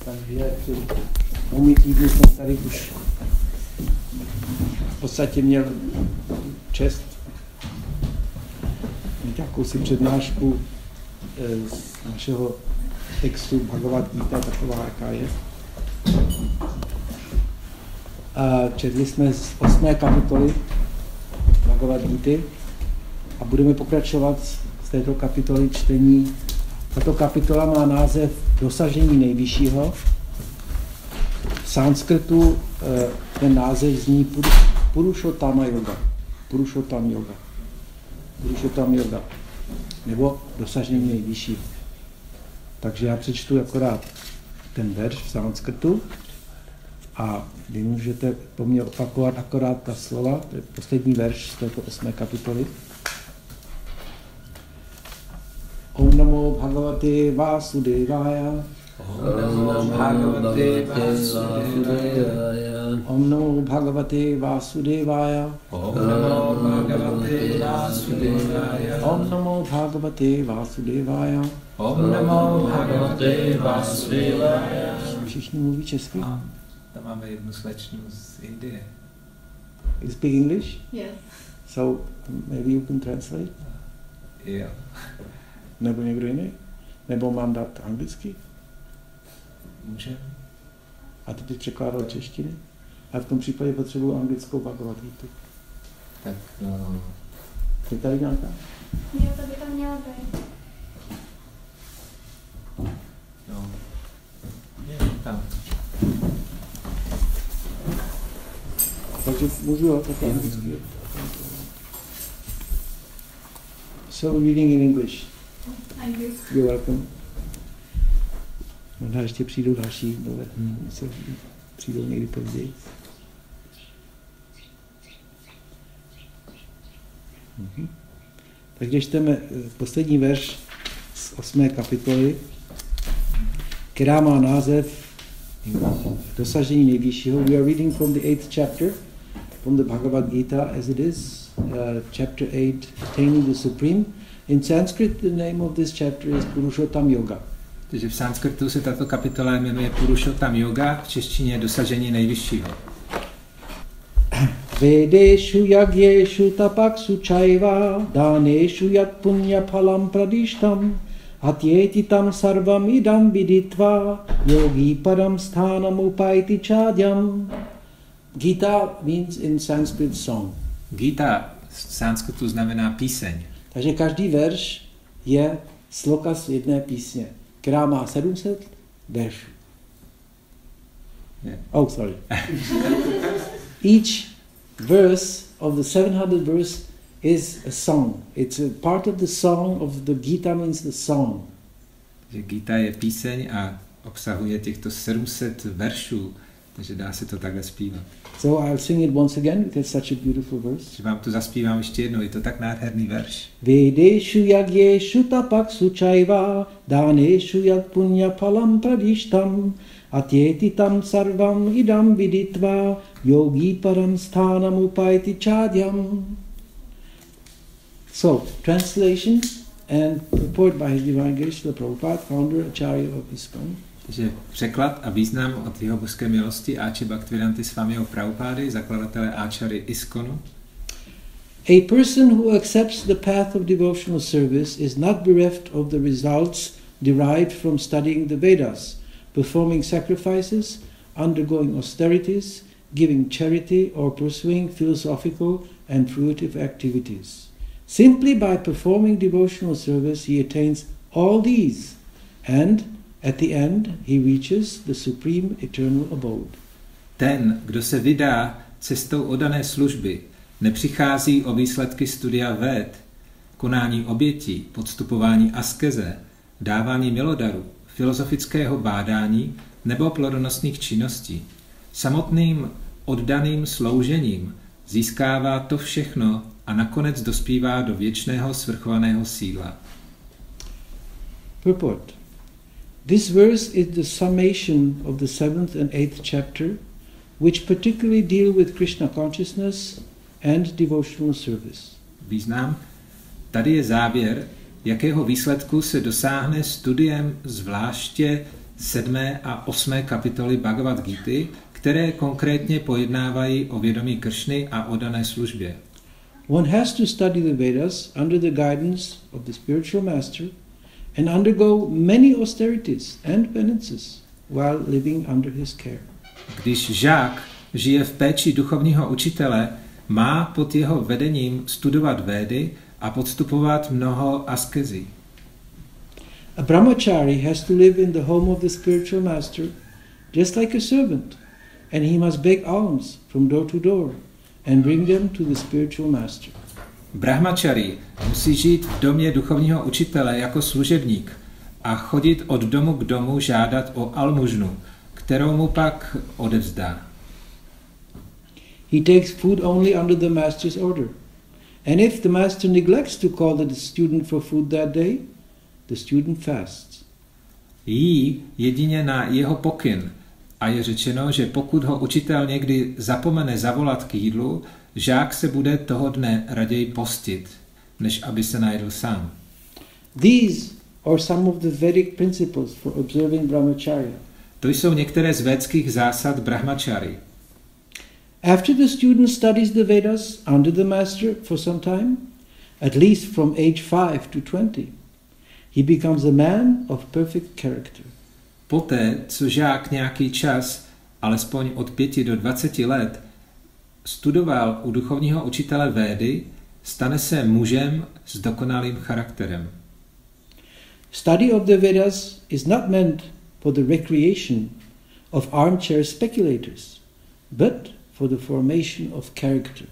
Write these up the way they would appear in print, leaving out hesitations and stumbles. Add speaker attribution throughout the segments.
Speaker 1: Takže umí týdnu jsem tady už v podstatě měl čest mít jakousi přednášku z našeho textu Bhagavad Gita, taková, jaká je. A četli jsme z 8. kapitoly Bhagavad Gity a budeme pokračovat z této kapitoly čtení. Tato kapitola má název Dosažení nejvyššího. V sanskrtu ten název zní Purušottama yoga. Purušottam yoga. Purušottam yoga. Nebo dosažení nejvyššího. Takže já přečtu akorát ten verš v sanskrtu a vy můžete po mně opakovat akorát ta slova. To je poslední verš z této 8. kapitoly. Om namo bhagavate vasudevaya.
Speaker 2: Om namo bhagavate vasudevaya.
Speaker 1: Om namo bhagavate vasudevaya.
Speaker 2: Om namo bhagavate vasudevaya.
Speaker 1: Om namo bhagavate vasudevaya.
Speaker 2: Om namo bhagavate vasudevaya.
Speaker 1: Všichni mluví česky?
Speaker 3: Tam máme jednu slečnu z Indie.
Speaker 1: You speak English?
Speaker 4: Yes.
Speaker 1: So maybe you can translate?
Speaker 3: Jo.
Speaker 1: Nebo někdo jiný? Nebo mám dát anglicky?
Speaker 3: Můžeme?
Speaker 1: A ty bys překládal češtiny? A v tom případě potřebuji anglickou Bhagavad Gitu.
Speaker 3: Tak
Speaker 1: Je tady nějaká?
Speaker 4: Jo, to by tam měla být.
Speaker 3: no. Je tam.
Speaker 1: Takže můžu také anglicky. So reading in English. You're welcome. Možná ještě přijdou další, nové, přijdou někdy později. Takže čteme poslední verš z 8. kapitoly, která má název Dosažení nejvyššího. We are reading from the 8th chapter, from the Bhagavad Gita as it is, chapter 8, Attaining the Supreme. In Sanskrit, the name of this chapter is Purushottam Yoga.
Speaker 3: Takže v sanskrtu se tato kapitola jmenuje Purushottam Yoga, v češtině Dosažení nejvyššího.
Speaker 1: Vedeshu yagyeshu tapaksu chaiva daneshu yat punya phalam pradishtam atyeti tam sarvam idam viditva yogi param sthanam upaiti chadyam. Gita means in Sanskrit song.
Speaker 3: Gita v sanskrtu znamená píseň.
Speaker 1: Takže každý verš je sloka z jedné písně, která má 700 veršů.
Speaker 3: Yeah.
Speaker 1: Oh, sorry. Each verse of the 700 verse is a song. It's a part of the song of the Gita, means the song.
Speaker 3: Že Gita je píseň a obsahuje těchto 700 veršů, takže dá se to takhle zpívat.
Speaker 1: So I'll sing it once again. It's such a beautiful verse.
Speaker 3: Že vám to zaspívám ještě jednou, je to tak nádherný verš.
Speaker 1: Vedeshu yagyeshu tapaksu chaiva daneshu yat punya phalam pradishtam atyeti tam sarvam idam viditva yogi param sthanam upaiti chadyam. So, translation and purport by His Divine Grace Srila Prabhupada, founder Acharya of ISKCON.
Speaker 3: Takže překlad a význam od jeho božské milosti Áče Bhaktivedanta Swamiho Prabhupády, zakladatele Áčary ISKCONu.
Speaker 1: A person who accepts the path of devotional service is not bereft of the results derived from studying the Vedas, performing sacrifices, undergoing austerities, giving charity, or pursuing philosophical and fruitive activities. Simply by performing devotional service, he attains all these, and at the end, he reaches the supreme eternal abode.
Speaker 3: Ten, kdo se vydá cestou oddané služby, nepřichází o výsledky studia véd, konání obětí, podstupování askeze, dávání milodaru, filozofického bádání nebo plodonosných činností. Samotným oddaným sloužením získává to všechno a nakonec dospívá do věčného svrchovaného sídla.
Speaker 1: Purport. This verse is the summation of the 7th and 8th chapter, which particularly deal with Krishna consciousness and devotional service.
Speaker 3: Význam. Tady je závěr, jakého výsledku se dosáhne studiem zvláště 7. a 8. kapitoly Bhagavad Gity, které konkrétně pojednávají o vědomí Kršny a o dané službě.
Speaker 1: One has to study the Vedas under the guidance of the spiritual master and undergo many austerities and penances while living under his care.
Speaker 3: Když žák žije v péči duchovního učitele, má pod jeho vedením studovat Védy a podstupovat mnoho askezí.
Speaker 1: A brahmachari has to live in the home of the spiritual master just like a servant, and he must beg alms from door to door and bring them to the spiritual master.
Speaker 3: Brahmachari musí žít v domě duchovního učitele jako služebník a chodit od domu k domu žádat o almužnu, kterou mu pak odevzdá.
Speaker 1: He takes food only under the master's order, and if the master neglects to call the student for food that day, the student fasts.
Speaker 3: Jí jedině na jeho pokyn a je řečeno, že pokud ho učitel někdy zapomene zavolat k jídlu, žák se bude toho dne raději postit, než aby se najedl sám.
Speaker 1: These are some of the Vedic principles for observing brahmacharya.
Speaker 3: To jsou některé z védských zásad brahmachari.
Speaker 1: After the student studies the Vedas under the master for some time, at least from age 5 to 20, he becomes a man of perfect character.
Speaker 3: Poté, co žák nějaký čas, alespoň od 5 do 20 let, studoval u duchovního učitele Védy, stane se mužem s dokonalým charakterem.
Speaker 1: Study of the Vedas is not meant for the recreation of armchair speculators, but for the formation of character.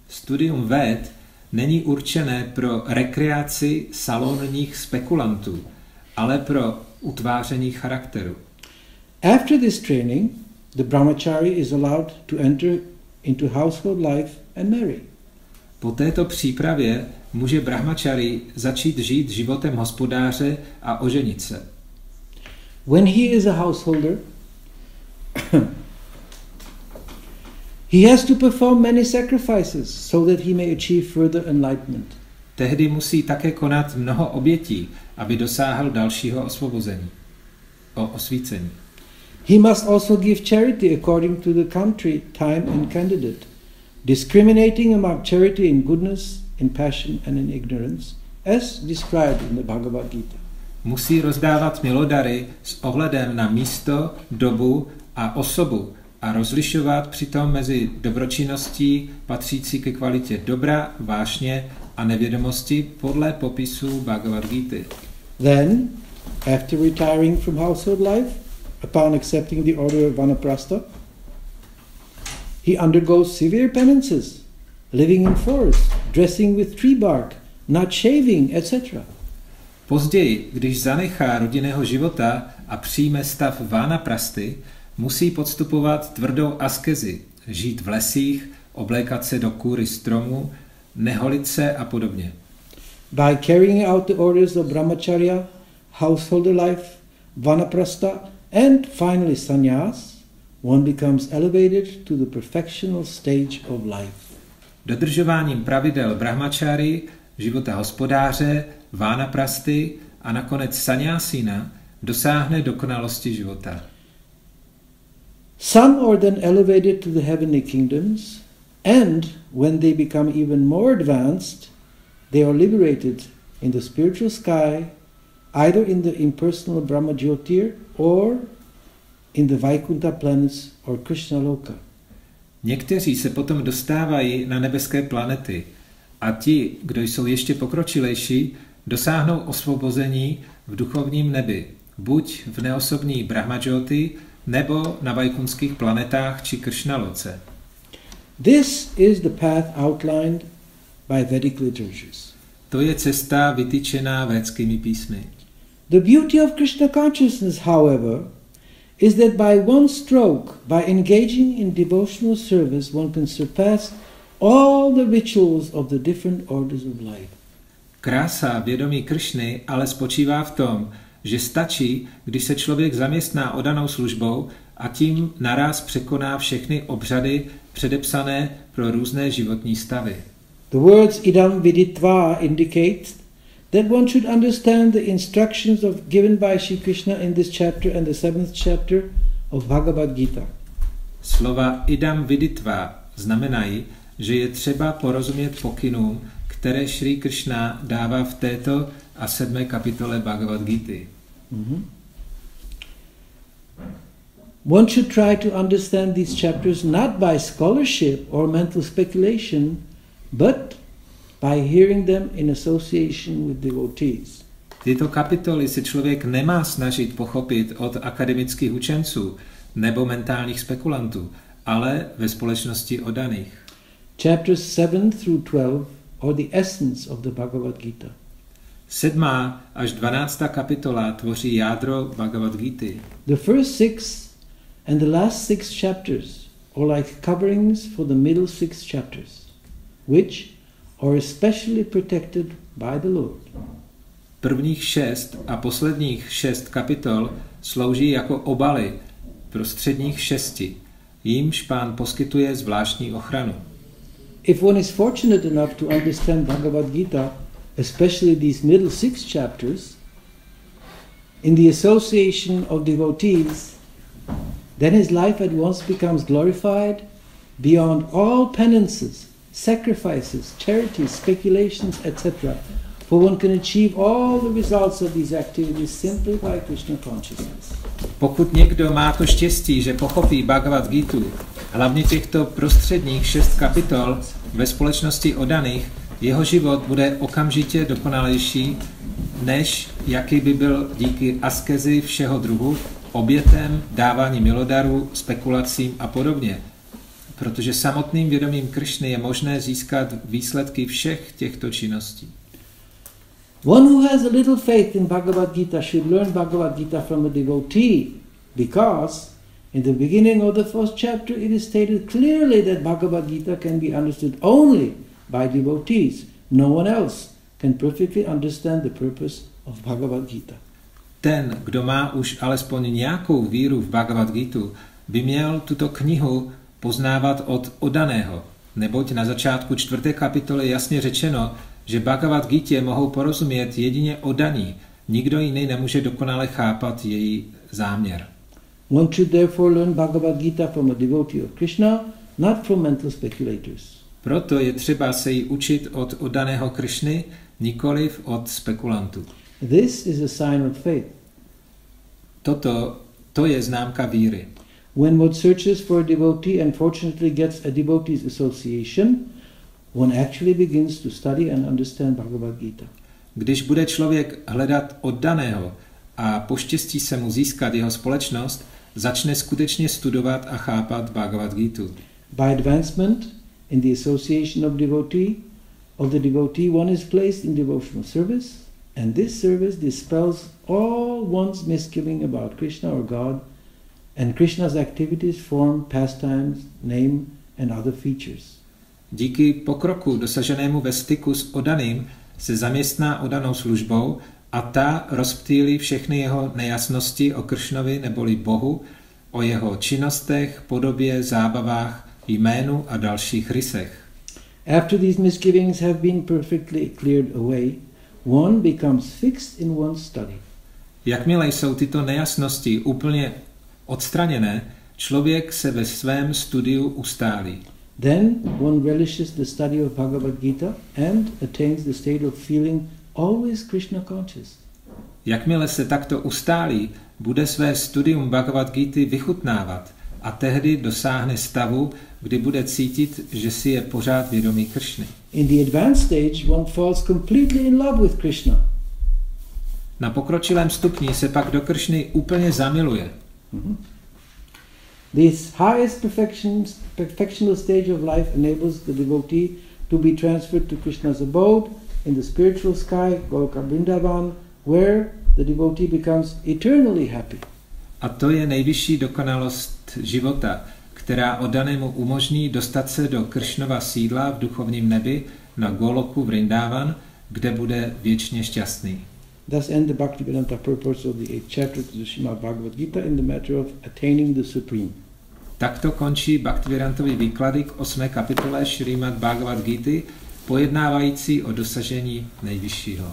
Speaker 3: Studium Véd není určené pro rekreaci salonních spekulantů, ale pro utváření charakteru.
Speaker 1: After this training, the brahmachari is allowed to enter into household life and marry.
Speaker 3: Po této přípravě může brahmachari začít žít životem hospodáře a oženit se.
Speaker 1: When he is a householder, he has to perform many sacrifices so that he may achieve further enlightenment.
Speaker 3: Tehdy musí také konat mnoho obětí, aby dosáhl dalšího osvícení.
Speaker 1: He must also give charity according to the country, time and candidate, discriminating among charity in goodness, in passion and in ignorance, as described in the Bhagavad Gita.
Speaker 3: Musí rozdávat milodary s ohledem na místo, dobu a osobu a rozlišovat přitom mezi dobročinností patřící ke kvalitě dobra, vášně a nevědomosti podle popisů Bhagavad Gity.
Speaker 1: Then, after retiring from household life, upon accepting the order of Vanaprastha, he undergoes severe penances, living in forest, dressing with tree bark, not shaving, etc.
Speaker 3: Později, když zanechá rodinného života a přijme stav Vanaprasty, musí podstupovat tvrdou askezi, žít v lesích, oblékat se do kůry stromů, neholit se a podobně.
Speaker 1: By carrying out the orders of brahmacharya, householder life, vanaprastha, and finally sannyas, one becomes elevated to the perfectional stage of life.
Speaker 3: Dodržováním pravidel brahmachary, života hospodáře, vanaprasty a nakonec sannyasína dosáhne dokonalosti života.
Speaker 1: Some are then elevated to the heavenly kingdoms, and when they become even more advanced, they are liberated in the spiritual sky, either in the impersonal Brahma Jyotir or in the Vaikuntha planets or Krishna Loka.
Speaker 3: Někteří se potom dostávají na nebeské planety a ti, kdo jsou ještě pokročilejší, dosáhnou osvobození v duchovním nebi, buď v neosobní Brahmajyoti, nebo na vajkunských planetách či Kršnaloce.
Speaker 1: This is the path outlined by Vedic liturgies.
Speaker 3: To je cesta vytyčená védskými písmy.
Speaker 1: The beauty of Krishna consciousness, however, is that by one stroke, by engaging in devotional service, one can surpass all the rituals of the different orders of life.
Speaker 3: Krása vědomí Kršny ale spočívá v tom, že stačí, když se člověk zaměstná oddanou službou a tím naráz překoná všechny obřady předepsané pro různé životní stavy.
Speaker 1: The words idam viditva indicate that one should understand the instructions given by Shri Krishna in this chapter and the 7th chapter of Bhagavad Gita.
Speaker 3: Slova idam viditva znamenají, že je třeba porozumět pokynům, které Shri Krishna dává v této a 7. kapitole Bhagavad Gity.
Speaker 1: One should try to understand these chapters not by scholarship or mental speculation, but by hearing them in association with devotees.
Speaker 3: Tyto kapitoly se člověk nemá snažit pochopit od akademických učenců nebo mentálních spekulantů, ale ve společnosti oddaných.
Speaker 1: Chapters 7 through 12 are the essence of the Bhagavad Gita.
Speaker 3: 7. až 12. kapitola tvoří jádro Bhagavad Gity.
Speaker 1: The first 6 and the last 6 chapters are like coverings for the middle 6 chapters, which are especially protected by the Lord.
Speaker 3: Prvních 6 a posledních 6 kapitol slouží jako obaly prostředních 6, jímž Pán poskytuje zvláštní ochranu.
Speaker 1: If one is fortunate enough to understand Bhagavad Gita, especially these middle 6 chapters, in the association of devotees, then his life at once becomes glorified beyond all penances, sacrifices, charities, speculations, etc. For one can achieve all the results of these activities simply by Krishna consciousness.
Speaker 3: Pokud někdo má to štěstí, že pochopí Bhagavad Gitu, hlavně těchto prostředních 6 kapitol ve společnosti oddaných, jeho život bude okamžitě dokonalejší, než jaký by byl díky askezi všeho druhu, obětem, dávání milodarů, spekulacím a podobně. Protože samotným vědomím Krišny je možné získat výsledky všech těchto činností.
Speaker 1: One who has a little faith in Bhagavad Gita should learn Bhagavad Gita from a devotee, because in the beginning of the first chapter it is stated clearly that Bhagavad Gita can be understood only by devotees. No one else can perfectly understand the purpose of Bhagavad Gita.
Speaker 3: Ten, kdo má už alespoň nějakou víru v Bhagavad Gitu, by měl tuto knihu poznávat od oddaného, neboť na začátku 4. kapitoly jasně řečeno, že Bhagavad Gitě mohou porozumět jedině oddaní, nikdo jiný nemůže dokonale chápat její záměr.
Speaker 1: One should therefore learn Bhagavad Gita from a devotee of Krishna, not from mental speculators.
Speaker 3: Proto je třeba se jí učit od oddaného Krišny, nikoliv od spekulantů.
Speaker 1: This is a sign of faith.
Speaker 3: To je známka víry.
Speaker 1: When one searches for a devotee and fortunately gets a devotee's association, one actually begins to study and understand Bhagavad Gita.
Speaker 3: Když bude člověk hledat oddaného a poštěstí se mu získat jeho společnost, začne skutečně studovat a chápat Bhagavad Gitu.
Speaker 1: By advancement in the association of the devotee, one is placed in devotional service, and this service dispels all one's misgiving about Krishna or God, and Krishna's activities, form, pastimes, name, and other features.
Speaker 3: Díky pokroku dosaženému ve styku s oddaným se zaměstná oddanou službou a ta rozptýlí všechny jeho nejasnosti o Kršnovi neboli Bohu, o jeho činnostech, podobě, zábavách, jménu a dalších rysech.
Speaker 1: After these misgivings have been perfectly cleared away, one becomes fixed in one's study.
Speaker 3: Jakmile jsou tyto nejasnosti úplně odstraněné, člověk se ve svém studiu ustálí.
Speaker 1: Then one relishes the study of Bhagavad Gita and attains the state of feeling always Krishna conscious.
Speaker 3: Jakmile se takto ustálí, bude své studium Bhagavad Gity vychutnávat a tehdy dosáhne stavu, kdy bude cítit, že si je pořád vědomý Kršny.
Speaker 1: In the advanced stage, one falls completely in love with Krishna.
Speaker 3: Na pokročilém stupni se pak do Kršny úplně zamiluje.
Speaker 1: This highest perfectional stage of life enables the devotee to be transferred to Krishna's abode in the spiritual sky, Goloka Vrindavan, where the devotee becomes eternally happy.
Speaker 3: A to je nejvyšší dokonalost života, která oddanému umožní dostat se do Kršnova sídla v duchovním nebi na Goloku Vrindavan, kde bude věčně šťastný.
Speaker 1: Thus end the Bhaktivedanta purpose of the 8th chapter of the Srimad Bhagavad Gita in the matter of attaining the Supreme.
Speaker 3: Takto končí Bhaktivedantovy výklady k 8. kapitole Srimad Bhagavad Gity, pojednávající o dosažení nejvyššího.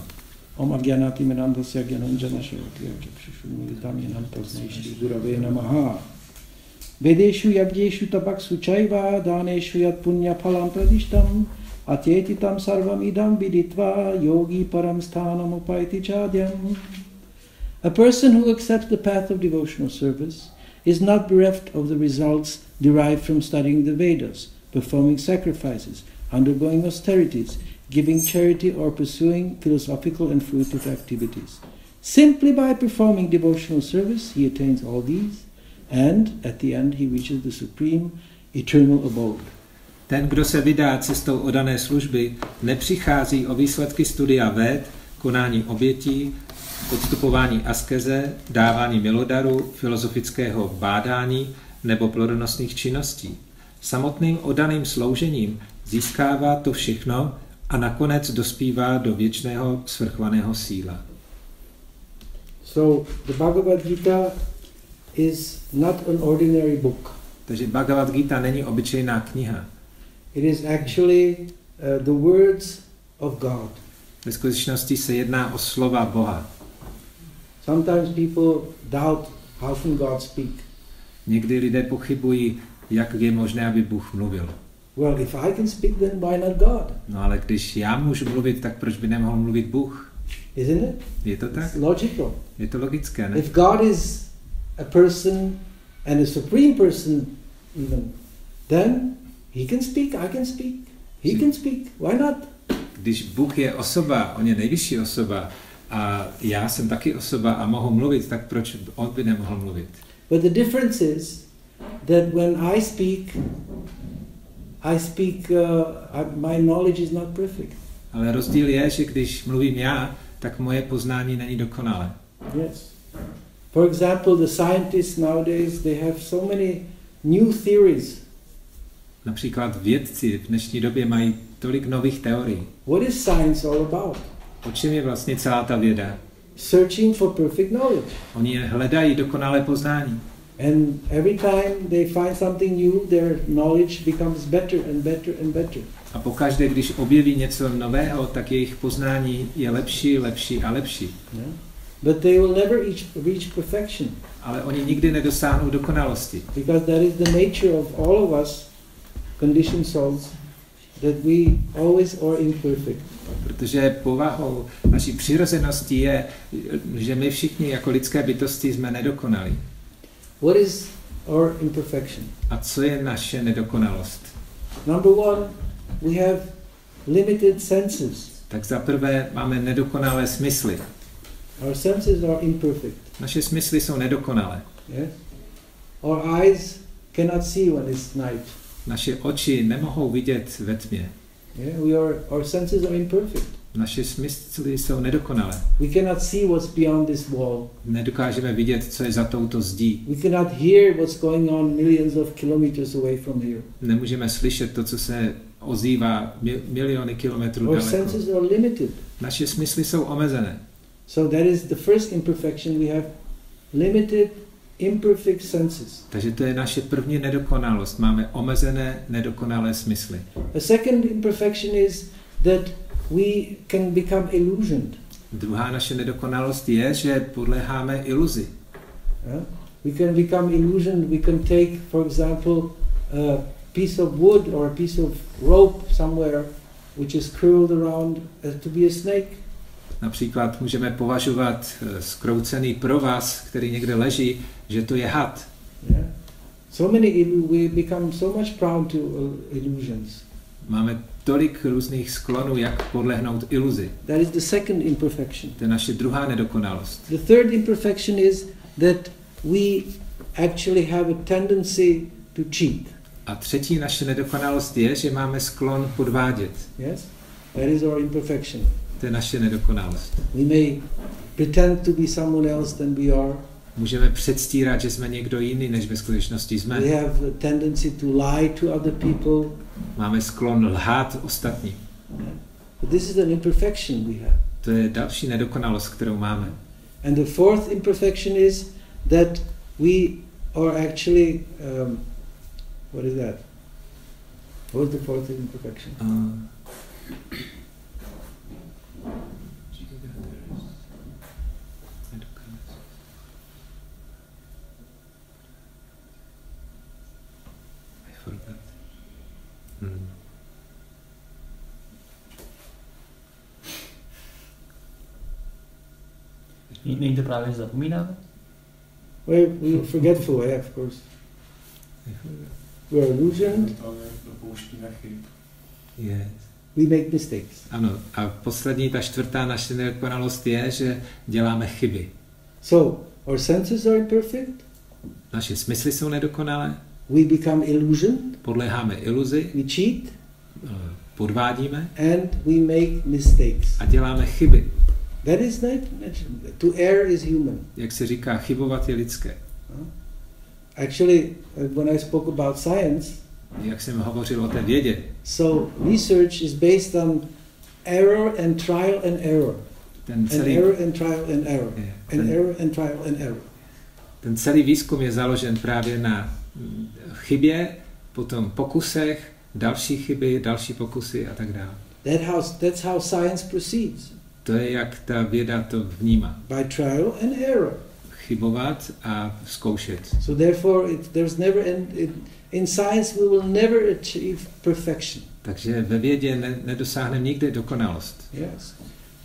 Speaker 1: Om Agyanati Menandasya Gyananjana Shavati Akshushumitam Yanam Tasmai Shri Gurave Namaha. Vedeshu Yagjeshu Tabaksu Chaiva Daneshu Yat Punya Phalam Pradishtam Atyetitam Sarvam Idam Viditva Yogi Param Sthanam Upaiti Chadyam. A person who accepts the path of devotional service is not bereft of the results derived from studying the Vedas, performing sacrifices, undergoing austerities, giving charity or pursuing philosophical and fruitive activities. Simply by performing devotional service, he attains all these, and at the end he reaches the supreme, eternal abode.
Speaker 3: Ten, kdo se vydá cestou oddané služby, nepřichází o výsledky studia véd, konání obětí, podstupování askeze, dávání milodaru, filozofického bádání nebo plodonosných činností. Samotným oddaným sloužením získává to všechno a nakonec dospívá do věčného svrchovaného síla.
Speaker 1: So the Bhagavad Gita is not an ordinary book.
Speaker 3: Takže Bhagavad Gita není obyčejná kniha.
Speaker 1: It is actually the words of God.
Speaker 3: Ve skutečnosti se jedná o slova Boha.
Speaker 1: Sometimes people doubt how can God speak.
Speaker 3: Někdy lidé pochybují, jak je možné, aby Bůh mluvil.
Speaker 1: Well, if I can speak, then why not God?
Speaker 3: No ale když já můžu mluvit, tak proč by nemohl mluvit Bůh?
Speaker 1: Isn't it?
Speaker 3: Je to tak?
Speaker 1: It's logical.
Speaker 3: Je to logické, ne?
Speaker 1: If God is a person and a supreme person even, then he can speak, I can speak. He can speak. Why not?
Speaker 3: Když Bůh je osoba, on je nejvyšší osoba a já jsem taky osoba a mohu mluvit, tak proč on by nemohl mluvit?
Speaker 1: But the difference is that when I speak, my knowledge is not perfect.
Speaker 3: Ale rozdíl je, že když mluvím já, tak moje poznání není dokonalé.
Speaker 1: Yes. For example, the scientists nowadays, they have so many new theories.
Speaker 3: Například vědci v dnešní době mají tolik nových teorií.
Speaker 1: What is science all about?
Speaker 3: O čem je vlastně celá ta věda?
Speaker 1: Searching for perfect knowledge.
Speaker 3: Oni hledají dokonalé poznání.
Speaker 1: And every time they find something new, their knowledge becomes better and better and better.
Speaker 3: A pokaždé, když objeví něco nového, tak jejich poznání je lepší, lepší a lepší.
Speaker 1: Yeah? But they will never reach perfection.
Speaker 3: Ale oni nikdy nedosáhnou dokonalosti.
Speaker 1: Because that is the nature of all of us, conditioned souls, that we always are imperfect.
Speaker 3: Protože povahou naší přirozeností je, že my všichni jako lidské bytosti jsme nedokonalí.
Speaker 1: What is our imperfection?
Speaker 3: A co je naše nedokonalost?
Speaker 1: Number one, we have limited senses.
Speaker 3: Tak za prvé máme nedokonalé smysly.
Speaker 1: Our senses are imperfect.
Speaker 3: Naše smysly jsou nedokonalé.
Speaker 1: Yes? Our eyes cannot see when it's night.
Speaker 3: Naše oči nemohou vidět ve tmě.
Speaker 1: Yeah? Our senses are imperfect.
Speaker 3: Naše smysly jsou nedokonalé.
Speaker 1: We cannot see what's beyond this wall.
Speaker 3: Nedokážeme vidět, co je za touto zdí.
Speaker 1: We cannot hear what's going on millions of kilometers away from here.
Speaker 3: Nemůžeme slyšet to, co se ozývá miliony kilometrů
Speaker 1: Our
Speaker 3: daleko.
Speaker 1: senses are limited.
Speaker 3: Naše smysly jsou omezené.
Speaker 1: So that is the first imperfection. We have limited, imperfect senses.
Speaker 3: Takže to je naše první nedokonalost. Máme omezené, nedokonalé smysly.
Speaker 1: A second imperfection is that we can become illusioned.
Speaker 3: Druhá naše nedokonalost je, že podléháme iluzi.
Speaker 1: Yeah? We can become illusioned. We can take, for example, a piece of wood or a piece of rope somewhere which is curled around to be a snake.
Speaker 3: Například můžeme považovat zkroucený provaz, který někde leží, že to je had.
Speaker 1: Yeah? We become so much prone to illusions.
Speaker 3: Máme tolik různých sklonů, jak podlehnout iluzi.
Speaker 1: That is the second imperfection.
Speaker 3: To je naše druhá nedokonalost.
Speaker 1: The third imperfection is that we actually have a tendency to cheat.
Speaker 3: A třetí naše nedokonalost je, že máme sklon podvádět.
Speaker 1: Yes? That is our imperfection.
Speaker 3: To je naše nedokonalost.
Speaker 1: We may pretend to be someone else than we are.
Speaker 3: Můžeme předstírat, že jsme někdo jiný, než ve skutečnosti jsme.
Speaker 1: We have a tendency to lie to other people.
Speaker 3: Máme sklon lhát ostatním.
Speaker 1: But this is an imperfection we have.
Speaker 3: To je další nedokonalost, kterou máme.
Speaker 1: And the fourth imperfection is that we are actually, what is that? What is the fourth imperfection?
Speaker 3: forgot.
Speaker 5: Není to právě, že zapomínáme?
Speaker 1: We're forgetful, yeah, of course. We're illusioned.
Speaker 3: Yes.
Speaker 1: We make mistakes.
Speaker 3: Ano, a poslední, ta čtvrtá naše nedokonalost je, že děláme chyby.
Speaker 1: So, our senses are imperfect.
Speaker 3: Naše smysly jsou nedokonalé.
Speaker 1: We become illusioned.
Speaker 3: Podléháme iluzi.
Speaker 1: We cheat.
Speaker 3: Podvádíme.
Speaker 1: And we make mistakes.
Speaker 3: A děláme chyby.
Speaker 1: That is not natural. To err is human.
Speaker 3: Jak se říká, chybovat je lidské.
Speaker 1: Actually, when I spoke about science,
Speaker 3: jak jsem hovořil o té vědě,
Speaker 1: so research is based on error and trial and error. Error and trial and error. Error and trial and error.
Speaker 3: Ten celý výzkum je založen právě na chybě, potom pokusech, další chyby, další pokusy a tak dále.
Speaker 1: That's how science proceeds.
Speaker 3: To je, jak ta věda to vnímá.
Speaker 1: By trial and error.
Speaker 3: Chybovat a zkoušet.
Speaker 1: So therefore, there's never in science we will never achieve perfection.
Speaker 3: Takže ve vědě nedosáhneme nikdy dokonalost.
Speaker 1: Yes.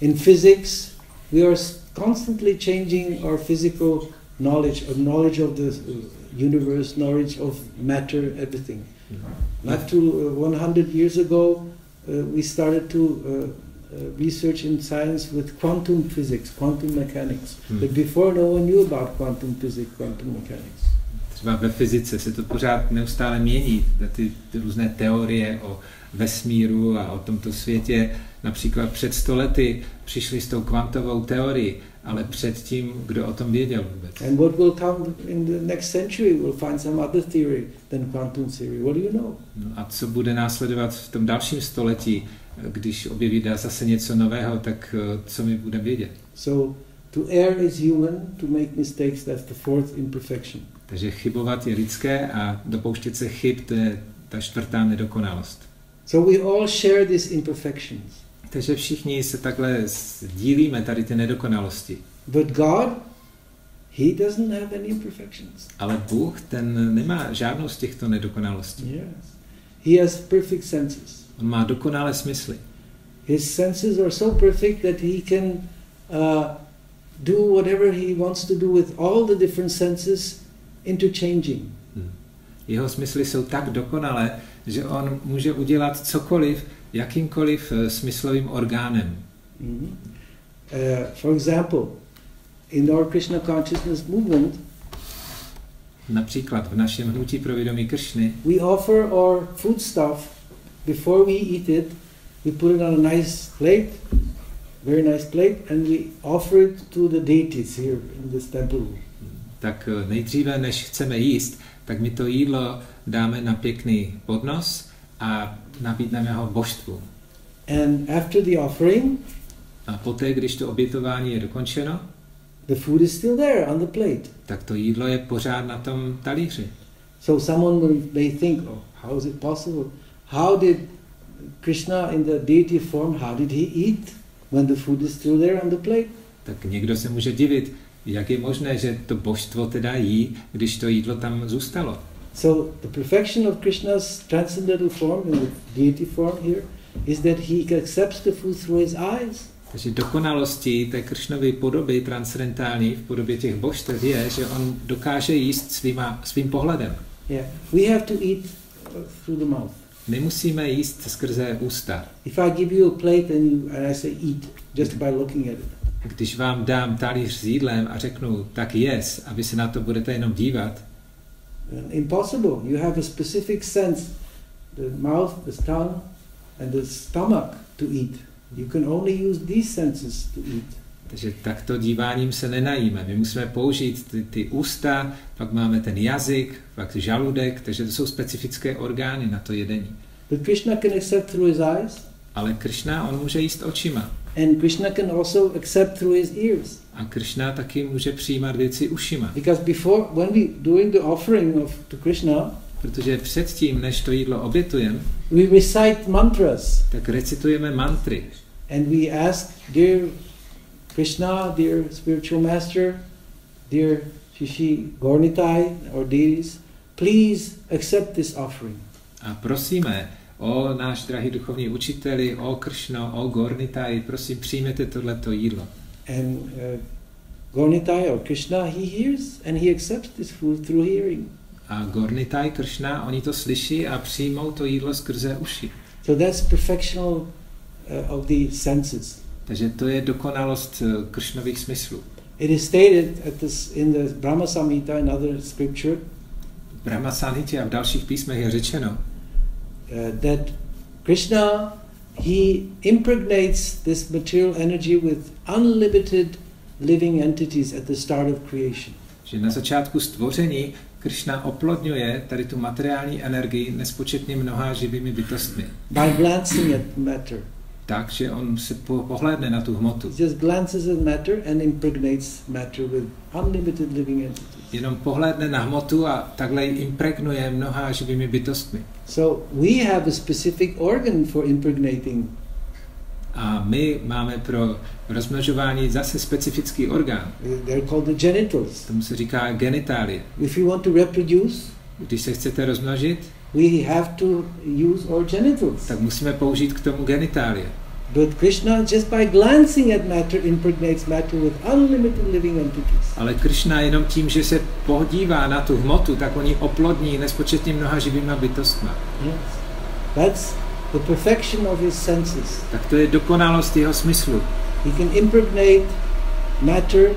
Speaker 1: In physics, we are constantly changing our physical knowledge, or knowledge of the universe, knowledge of matter, everything. Not too 100 years ago, we started to research in science with quantum physics, quantum mechanics. But before, no one knew about quantum physics, quantum mechanics.
Speaker 3: Třeba ve fyzice se to pořád neustále mění, ty různé teorie o vesmíru a o tomto světě. Například před 100 lety přišli s tou kvantovou teorií, ale předtím, kdo o tom věděl vůbec?
Speaker 1: And what will come in the next century? We'll find some other theory than quantum theory. What do you know?
Speaker 3: No a co bude následovat v tom dalším století, když objeví zase něco nového, tak co my budeme vědět?
Speaker 1: So to err is human, to make mistakes, that's the fourth imperfection.
Speaker 3: Takže chybovat je lidské a dopouštět se chyb, to je ta čtvrtá nedokonalost.
Speaker 1: So we all share these imperfections.
Speaker 3: Takže všichni se takhle sdílíme tady ty nedokonalosti.
Speaker 1: But God, he doesn't have any imperfections.
Speaker 3: Ale Bůh, ten nemá žádnou z těchto nedokonalostí.
Speaker 1: Yes. He has perfect senses.
Speaker 3: On má dokonalé smysly.
Speaker 1: His senses are so perfect that he can do whatever he wants to do with all the different senses interchanging.
Speaker 3: Jeho smysly jsou tak dokonalé, že on může udělat cokoliv, jakýmkoliv smyslovým orgánem.
Speaker 1: For example, in our Krishna consciousness movement,
Speaker 3: například v našem hnutí pro vědomí Kršny,
Speaker 1: we offer our food stuff before we eat it. We put it on a nice plate, very nice plate, and we offer it to the deities here in this temple. Tak
Speaker 3: nejdříve, než chceme jíst, tak my to jídlo dáme na pěkný podnos a nabídneme ho božstvu.
Speaker 1: And after the offering,
Speaker 3: a poté, když to obětování je dokončeno,
Speaker 1: the food is still there on the plate.
Speaker 3: Tak to jídlo je pořád na tom talíři.
Speaker 1: So someone may think, oh, how is it possible? How did Krishna in the deity form, how did he eat when the food is still there on the plate?
Speaker 3: Tak někdo se může divit, jak je možné, že to božstvo teda jí, když to jídlo tam zůstalo.
Speaker 1: So the perfection of Krishna's transcendental form in the deity form here is that he accepts the food through his eyes.
Speaker 3: Takže dokonalostí té Kršnovy podoby transcendentální v podobě těch božstev je, že on dokáže jíst svým pohledem.
Speaker 1: Yeah, we have to eat through the mouth.
Speaker 3: My musíme jíst skrze ústa.
Speaker 1: If I give you a plate and I say eat just by looking at it.
Speaker 3: Když vám dám talíř s jídlem a řeknu tak jes a vy se na to budete jenom dívat.
Speaker 1: Impossible. You have a specific sense, the mouth, the tongue and the stomach to eat. You can only use these senses to eat.
Speaker 3: Takže takto díváním se nenajíme. My musíme použít ty ústa, pak máme ten jazyk, pak žaludek, takže to jsou specifické orgány na to jedení.
Speaker 1: But Krishna can accept through his eyes.
Speaker 3: Ale Krishna, on může jíst očima.
Speaker 1: And Krishna can also accept through his ears.
Speaker 3: A Krishna taky může přijímat věci ušima.
Speaker 1: Because before, when we doing the offering to Krishna,
Speaker 3: protože předtím, než to jídlo obětujeme,
Speaker 1: we recite mantras.
Speaker 3: Tak recitujeme mantry.
Speaker 1: And we ask, dear Krishna, dear spiritual master, dear Shishi Gornitai or deities, please accept this offering.
Speaker 3: A prosíme o náš drahý duchovní učiteli, o Kršno, o Gornitai, prosím, přijměte tohleto jídlo.
Speaker 1: And Gornitai or Krishna, he hears and he accepts this food through hearing.
Speaker 3: A Gornitai, Kršna, oni to slyší a přijmou to jídlo skrze uši.
Speaker 1: So that's perfection of the senses.
Speaker 3: Takže to je dokonalost Kršnových smyslů.
Speaker 1: It is stated in the Brahma Samhita, another scripture,
Speaker 3: V Brahma Samhitě a v dalších písmech je řečeno,
Speaker 1: that Krishna, he impregnates this material energy with unlimited living entities at the start of creation.
Speaker 3: že na začátku stvoření Kršna oplodňuje tady tu materiální energii nespočetně mnoha živými bytostmi.
Speaker 1: By glancing at matter.
Speaker 3: Takže on se pohlédne na tu hmotu.
Speaker 1: He just glances at matter and impregnates matter with unlimited living entities.
Speaker 3: Jenom pohlédne na hmotu a takhle ji impregnuje mnoha živými bytostmi.
Speaker 1: So we have a specific organ for impregnating.
Speaker 3: A my máme pro rozmnožování zase specifický orgán.
Speaker 1: They're called the genitals.
Speaker 3: Tomu se říká genitálie.
Speaker 1: If you want to reproduce,
Speaker 3: Když se chcete rozmnožit,
Speaker 1: we have to use our genitals.
Speaker 3: tak musíme použít k tomu genitálie.
Speaker 1: But Krishna, just by glancing at matter, impregnates matter with unlimited living entities.
Speaker 3: Ale Kršna jenom tím, že se podívá na tu hmotu, tak oni oplodní nespočetně mnoha živýma bytostma.
Speaker 1: Yes. That's the perfection of his senses.
Speaker 3: Tak to je dokonalost jeho smyslu.
Speaker 1: He can impregnate matter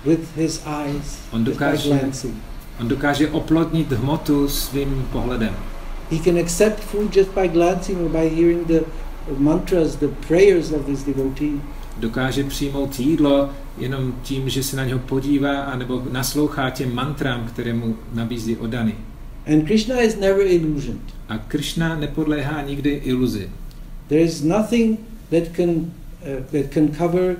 Speaker 1: with his eyes,
Speaker 3: On
Speaker 1: just by glancing.
Speaker 3: On dokáže oplodnit hmotu svým pohledem.
Speaker 1: He can accept food just by glancing or by hearing the mantras, the prayers of his devotee.
Speaker 3: Dokáže přijmout jídlo jenom tím, že se na něho podívá anebo naslouchá těm mantrám, které mu nabízí oddaný.
Speaker 1: And Krishna is never illusioned.
Speaker 3: A Kršna nepodléhá nikdy iluzi.
Speaker 1: There is nothing that can cover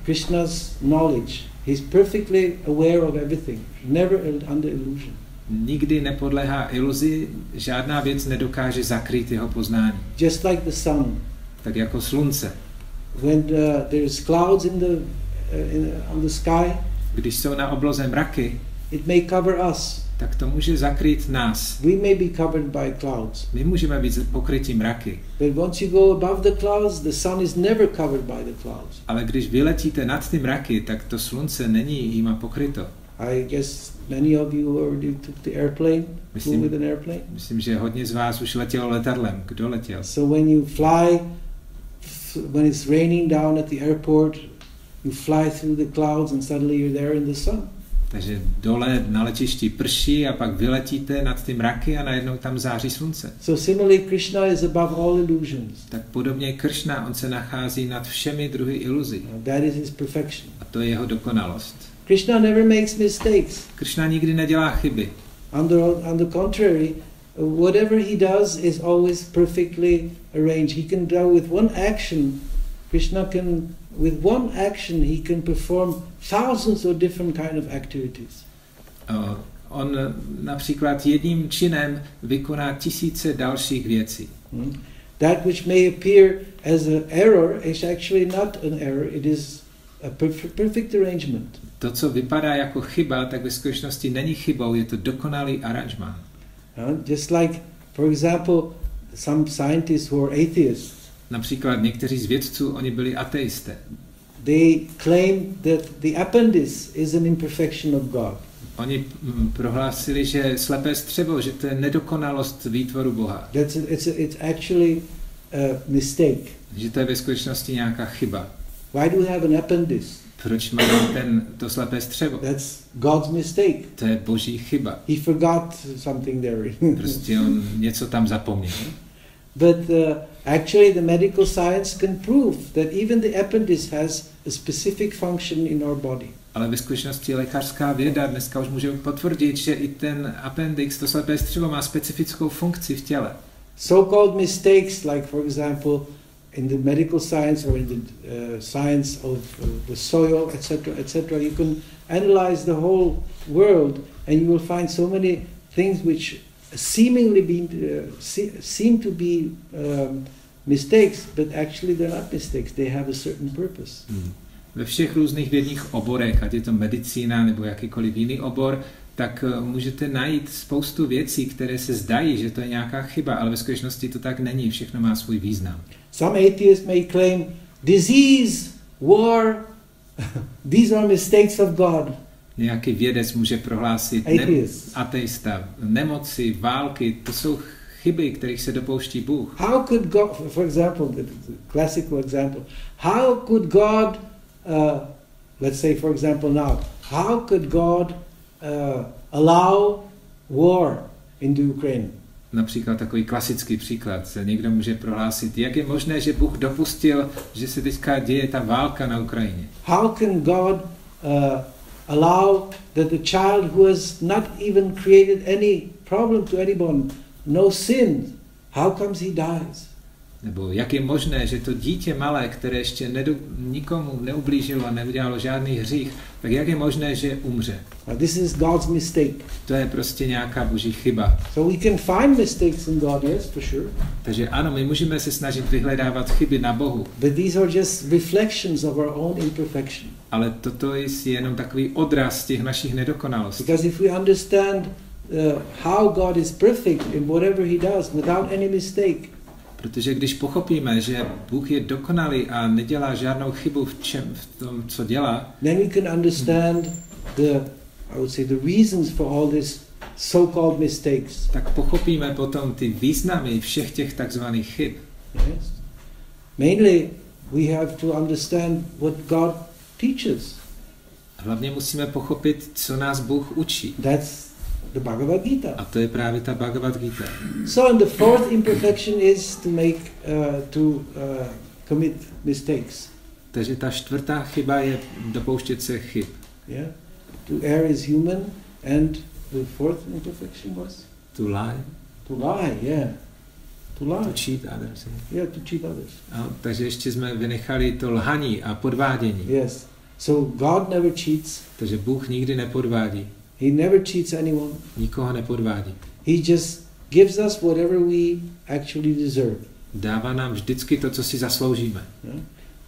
Speaker 1: Krishna's knowledge. He's perfectly aware of everything, never under illusion.
Speaker 3: Nikdy nepodléhá iluzi, žádná věc nedokáže zakrýt jeho poznání.
Speaker 1: Just like the sun.
Speaker 3: Tak jako slunce.
Speaker 1: When there's clouds on the sky,
Speaker 3: Když jsou na obloze mraky,
Speaker 1: it may cover us.
Speaker 3: tak to může zakrýt nás.
Speaker 1: We may be covered by clouds.
Speaker 3: My můžeme být pokryti mraky.
Speaker 1: But once you go above the clouds, the sun is never covered by the clouds.
Speaker 3: Ale když vyletíte nad ty mraky, tak to slunce není jima pokryto.
Speaker 1: I guess many of you already took the airplane, flew with an airplane.
Speaker 3: Myslím, že hodně z vás už letělo letadlem. Kdo letěl?
Speaker 1: So when you fly, when it's raining down at the airport, you fly through the clouds and suddenly you're there in the sun.
Speaker 3: Takže dole na letišti prší a pak vyletíte nad ty mraky a najednou tam září slunce.
Speaker 1: So similarly, Krishna is above all illusions.
Speaker 3: Tak podobně Kršna, on se nachází nad všemi druhy iluzí.
Speaker 1: That is his perfection.
Speaker 3: A to je jeho dokonalost.
Speaker 1: Krishna never makes mistakes.
Speaker 3: Kršna nikdy nedělá chyby.
Speaker 1: On the contrary, whatever he does is always perfectly arranged. He can do with one action, Krishna can, with one action, he can perform thousands of different kind of activities.
Speaker 3: On například jedním činem vykoná tisíce dalších věcí.
Speaker 1: That which may appear as an error is actually not an error, it is a perfect arrangement.
Speaker 3: To, co vypadá jako chyba, tak ve skutečnosti není chybou, je to dokonalý aranžmán.
Speaker 1: Just like, for example, some scientists who are atheists.
Speaker 3: Například někteří z vědců, oni byli ateisté.
Speaker 1: They claim that the appendix is an imperfection of God.
Speaker 3: Oni prohlásili, že slepé střevo, že to je nedokonalost výtvoru Boha.
Speaker 1: It's actually a mistake.
Speaker 3: Že to je ve skutečnosti nějaká chyba.
Speaker 1: Why do we have an appendix?
Speaker 3: Proč máme to slepé střevo?
Speaker 1: That's God's mistake.
Speaker 3: To je boží chyba.
Speaker 1: He forgot something there.
Speaker 3: Prostě on něco tam zapomněl.
Speaker 1: But actually the medical science can prove that even the appendix has a specific function in our body.
Speaker 3: Ale ve skutečnosti lékařská věda dneska už může potvrdit, že i ten appendix, to slepé střevo, má specifickou funkci v těle.
Speaker 1: So-called mistakes, like for example in the medical science or in the science of the soil, etc., you can analyze the whole world and you will find so many things which seemingly seem to be mistakes, but actually they're not mistakes. They have a certain purpose.
Speaker 3: Ve všech různých vědních oborech, ať je to medicína nebo jakýkoliv jiný obor, tak můžete najít spoustu věcí, které se zdají, že to je nějaká chyba, ale ve skutečnosti to tak není, všechno má svůj význam.
Speaker 1: Some atheists may claim disease, war, these are mistakes of God.
Speaker 3: Nějaký vědec může prohlásit, ateista, nemoci, války, to jsou chyby, kterých se dopouští Bůh.
Speaker 1: How could God, for example, the classical example, how could God, let's say for example now, how could God allow war in the Ukraine?
Speaker 3: Například takový klasický příklad, se někdo může prohlásit, jak je možné, že Bůh dopustil, že se teďka děje ta válka na Ukrajině.
Speaker 1: How can God allow that the child who has not even created any problem to anyone, no sin, how comes he dies?
Speaker 3: Nebo jak je možné, že to dítě malé, které ještě nikomu neublížilo a neudělalo žádný hřích, tak jak je možné, že umře?
Speaker 1: This is God's mistake.
Speaker 3: To je prostě nějaká boží chyba.
Speaker 1: So we can find mistakes in God, yes, for sure.
Speaker 3: Takže ano, my můžeme se snažit vyhledávat chyby na Bohu.
Speaker 1: But these are just reflections of our own imperfection.
Speaker 3: Ale toto je jenom takový odraz těch našich nedokonalostí.
Speaker 1: Because if we understand how God is perfect in whatever he does without any mistake,
Speaker 3: protože když pochopíme, že Bůh je dokonalý a nedělá žádnou chybu v tom, co dělá,
Speaker 1: then we can understand I would say the reasons for all these so-called mistakes.
Speaker 3: Tak pochopíme potom ty významy všech těch takzvaných chyb.
Speaker 1: Yes. Mainly we have to understand what God teaches.
Speaker 3: Hlavně musíme pochopit, co nás Bůh učí.
Speaker 1: That's the Bhagavad Gita.
Speaker 3: A to je právě ta Bhagavad Gita.
Speaker 1: So and the fourth imperfection is to commit mistakes.
Speaker 3: Takže ta čtvrtá chyba je dopouštět se chyb.
Speaker 1: Yeah. To err is human, and the fourth imperfection was?
Speaker 3: To lie.
Speaker 1: To lie, yeah. To lie.
Speaker 3: To cheat others.
Speaker 1: Yeah, to cheat others.
Speaker 3: Takže ještě jsme vynechali to lhaní a podvádění.
Speaker 1: Yes. So God never cheats.
Speaker 3: Takže Bůh nikdy nepodvádí.
Speaker 1: He never cheats anyone.
Speaker 3: Nikoho nepodvádí.
Speaker 1: He just gives us whatever we actually deserve.
Speaker 3: Dává nám vždycky to, co si zasloužíme.
Speaker 1: Yeah?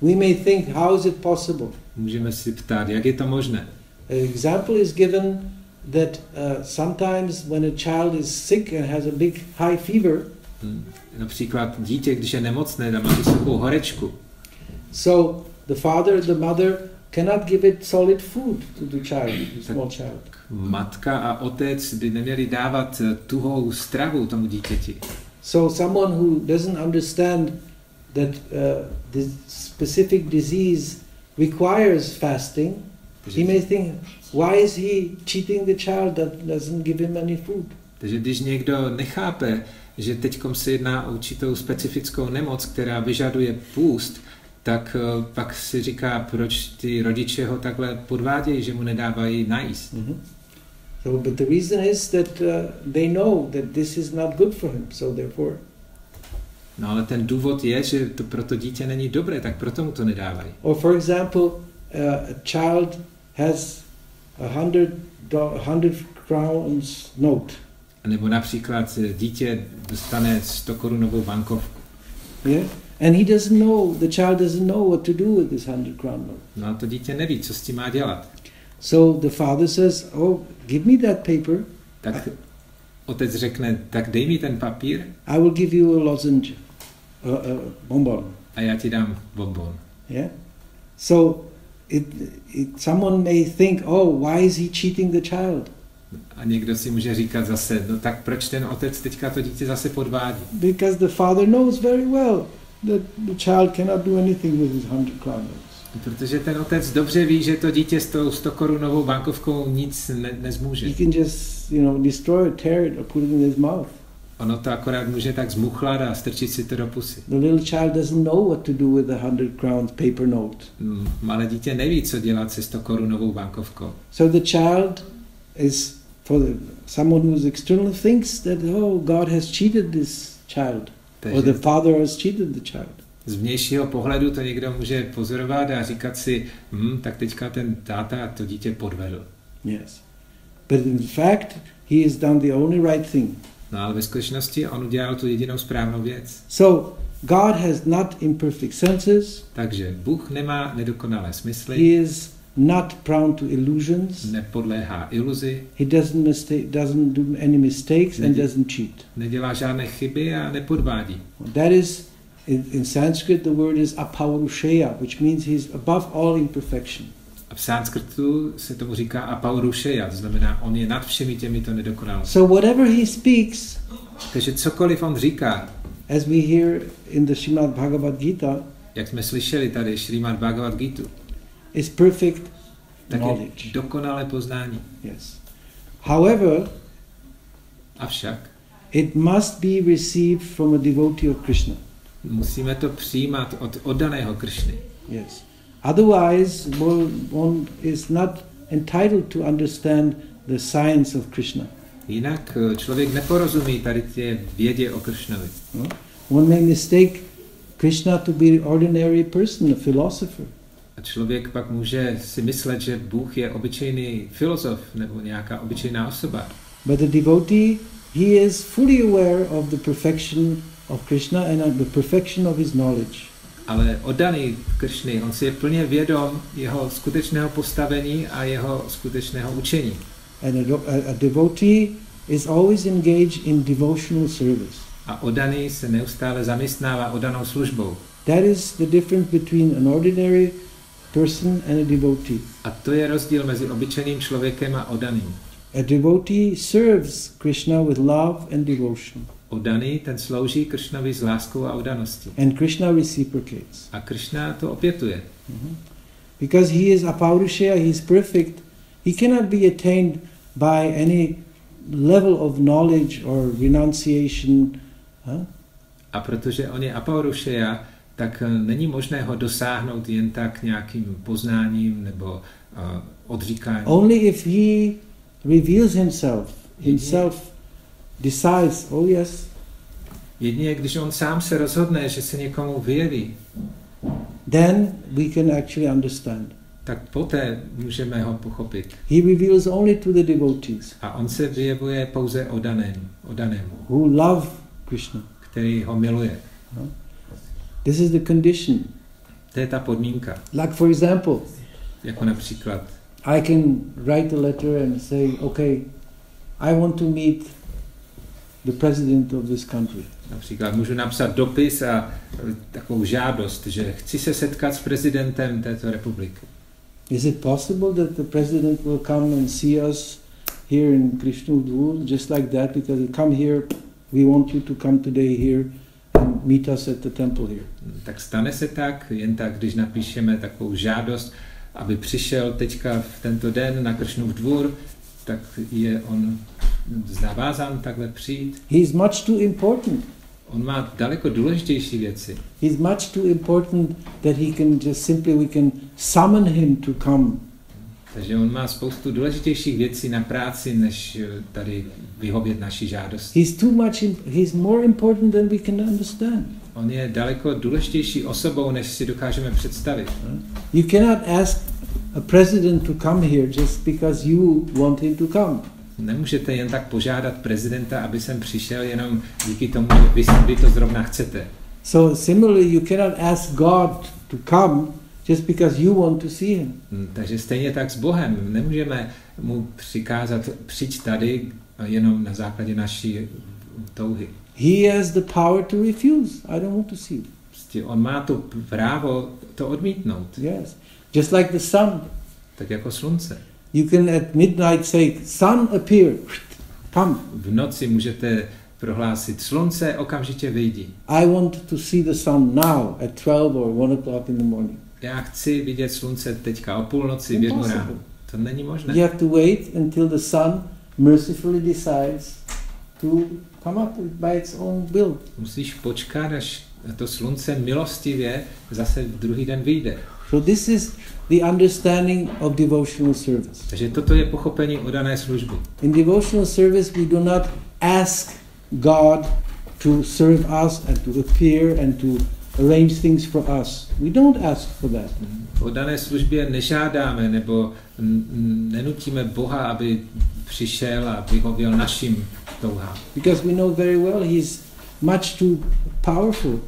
Speaker 1: We may think, how is it possible?
Speaker 3: Můžeme si ptát, jak je to možné.
Speaker 1: An example is given that sometimes when a child is sick and has a big high fever,
Speaker 3: například dítě, když je nemocné a má vysokou horečku,
Speaker 1: so the father, the mother cannot give it solid food to the child, the small child.
Speaker 3: Matka a otec by neměli dávat tuhou stravu tomu dítěti.
Speaker 1: So someone who doesn't understand that this specific disease requires fasting, he may think, why is he cheating the child that doesn't give him any food?
Speaker 3: Takže když někdo nechápe, že teďkom se jedná o určitou specifickou nemoc, která vyžaduje půst, tak pak si říká, proč ty rodiče ho takhle podvádějí, že mu nedávají najíst.
Speaker 1: So, but the reason is that they know that this is not good for him, so therefore.
Speaker 3: No ale ten důvod je, že to pro to dítě není dobré, tak proto mu to nedávají.
Speaker 1: Or for example, a child has 100 crowns note.
Speaker 3: Nebo například dítě dostane 100 korunovou bankovku.
Speaker 1: Yeah? And he doesn't know, the child doesn't know what to do with this 100 crown note.
Speaker 3: No a to dítě neví, co s tím má dělat.
Speaker 1: So the father says, oh, give me that paper.
Speaker 3: Tak otec řekne, tak dej mi ten papír.
Speaker 1: I will give you a lozenge, a bonbon.
Speaker 3: A já ti dám bonbon.
Speaker 1: Yeah? So someone may think, oh, why is he cheating the child?
Speaker 3: A někdo si může říkat zase, no tak proč ten otec teďka to dítě zase podvádí?
Speaker 1: Because the father knows very well that the child cannot do anything with his 100 crown notes.
Speaker 3: Protože ten otec dobře ví, že to dítě s tou 100 korunovou bankovkou nic nezmůže.
Speaker 1: He can just, destroy it, tear it, or put it in his mouth.
Speaker 3: Ono to akorát může tak zmuchlat a strčit si to do pusy.
Speaker 1: The little child doesn't know what to do with the 100 crowns paper note.
Speaker 3: Malé dítě neví, co dělat se 100 korunovou bankovkou.
Speaker 1: So the child is, someone who's external thinks that, oh, God has cheated this child. Or the father has cheated the child.
Speaker 3: Z vnějšího pohledu to někdo může pozorovat a říkat si, tak teďka ten táta to dítě podvedl.
Speaker 1: Yes. But in fact, he has done the only right thing.
Speaker 3: No ale ve skutečnosti on udělal tu jedinou správnou věc.
Speaker 1: So, God has not imperfect senses.
Speaker 3: Takže Bůh nemá nedokonalé smysly.
Speaker 1: He is not prone to illusions.
Speaker 3: Nepodléhá iluzi.
Speaker 1: He doesn't do any mistakes and doesn't cheat.
Speaker 3: Nedělá žádné chyby a nepodvádí.
Speaker 1: That is, in Sanskrit the word is apaurushaya, which means he's above all imperfection.
Speaker 3: A v sanskrtu se tomu říká apaurushaya, to znamená, on je nad všemi těmito nedokonalostmi.
Speaker 1: So whatever he speaks,
Speaker 3: takže cokoliv on říká,
Speaker 1: as we hear in the Srimad Bhagavad Gita,
Speaker 3: jak jsme slyšeli tady Srimad Bhagavad Gitu,
Speaker 1: is perfect
Speaker 3: tak
Speaker 1: knowledge.
Speaker 3: Je dokonalé poznání.
Speaker 1: Yes. However,
Speaker 3: avšak,
Speaker 1: it must be received from a devotee of Krishna.
Speaker 3: Musíme to přijímat od oddaného Krišny.
Speaker 1: Yes. Otherwise, one is not entitled to understand the science of Krishna.
Speaker 3: Jinak člověk neporozumí tady té vědě o Krišnovi.
Speaker 1: No? One may mistake Krishna to be an ordinary person, a philosopher.
Speaker 3: A člověk pak může si myslet, že Bůh je obyčejný filozof nebo nějaká obyčejná osoba.
Speaker 1: But the devotee, he is fully aware of the perfection of Krishna and of the perfection of his knowledge.
Speaker 3: Ale oddaný Krišny, on si je plně vědom jeho skutečného postavení a jeho skutečného učení.
Speaker 1: And a devotee is always engaged in devotional service.
Speaker 3: A oddaný se neustále zaměstnává oddanou službou.
Speaker 1: That is the difference between an ordinary person and a devotee.
Speaker 3: A to je rozdíl mezi obyčejným člověkem a oddaným.
Speaker 1: A devotee serves Krishna with love and devotion.
Speaker 3: Oddaný, ten slouží Krišnovi s láskou a oddaností.
Speaker 1: And Krishna reciprocates.
Speaker 3: A Krišna to opětuje.
Speaker 1: Because he is apaurushaya, he is perfect, he cannot be attained by any level of knowledge or renunciation.
Speaker 3: A protože on je apaurushaya, tak není možné ho dosáhnout jen tak nějakým poznáním nebo odříkáním.
Speaker 1: Only if he reveals himself decides, oh yes.
Speaker 3: Jedině když on sám se rozhodne, že se někomu vyjeví,
Speaker 1: then we can actually understand.
Speaker 3: Tak poté můžeme ho pochopit.
Speaker 1: He reveals only to the devotees.
Speaker 3: A on se vyjevuje pouze oddanému.
Speaker 1: Who love Krishna.
Speaker 3: Který ho miluje.
Speaker 1: No? This is the condition.
Speaker 3: To je ta podmínka.
Speaker 1: Like for example,
Speaker 3: jako například,
Speaker 1: I can write a letter and say, okay, I want to meet the president of this country.
Speaker 3: Například můžu napsat dopis a takovou žádost, že chci se setkat s prezidentem této republiky.
Speaker 1: Is it possible that the president will come and see us here in Krišnův dvůr, just like that, because he come here, we want you to come today here and meet us at the temple here.
Speaker 3: Tak stane se tak, jen tak, když napíšeme takovou žádost, aby přišel teďka v tento den na Krišnův dvůr, tak je on zavázán takhle přijít.
Speaker 1: He is much too important.
Speaker 3: On má daleko důležitější věci.
Speaker 1: He is much too important that he can just simply, we can summon him to come.
Speaker 3: Takže on má spoustu důležitějších věcí na práci, než tady vyhovět naší žádosti.
Speaker 1: He's more important than we can understand.
Speaker 3: On je daleko důležitější osobou, než si dokážeme představit.
Speaker 1: You cannot ask a president to come here just because you want him to come.
Speaker 3: Nemůžete jen tak požádat prezidenta, aby sem přišel jenom díky tomu, že vy to zrovna chcete.
Speaker 1: So similarly, you cannot ask God to come just because you want to see him.
Speaker 3: Takže stejně tak s Bohem. Nemůžeme mu přikázat přijď tady jenom na základě naší touhy.
Speaker 1: He has the power to refuse. I don't want to see you.
Speaker 3: Prostě on má to právo to odmítnout.
Speaker 1: Yes. Just like the sun.
Speaker 3: Tak jako slunce.
Speaker 1: You can at midnight say, sun appear. Come.
Speaker 3: V noci můžete prohlásit, slunce okamžitě vyjdi.
Speaker 1: I want to see the sun now at 12 or 1 o'clock in the morning.
Speaker 3: Já chci vidět slunce teďka o půlnoci v 1 ráno. To není možné.
Speaker 1: You have to wait until the sun mercifully decides to come up by its own will.
Speaker 3: Musíš počkat, až to slunce milostivě zase druhý den vyjde.
Speaker 1: So this is the understanding of devotional service.
Speaker 3: Takže toto je pochopení oddané služby.
Speaker 1: In devotional service we do not ask God to serve us and to appear and to arrange things for us. We don't ask for that.
Speaker 3: V oddané službě nežádáme nebo nenutíme Boha, aby přišel a vyhověl našim touhám.
Speaker 1: Because we know very well he's much too powerful.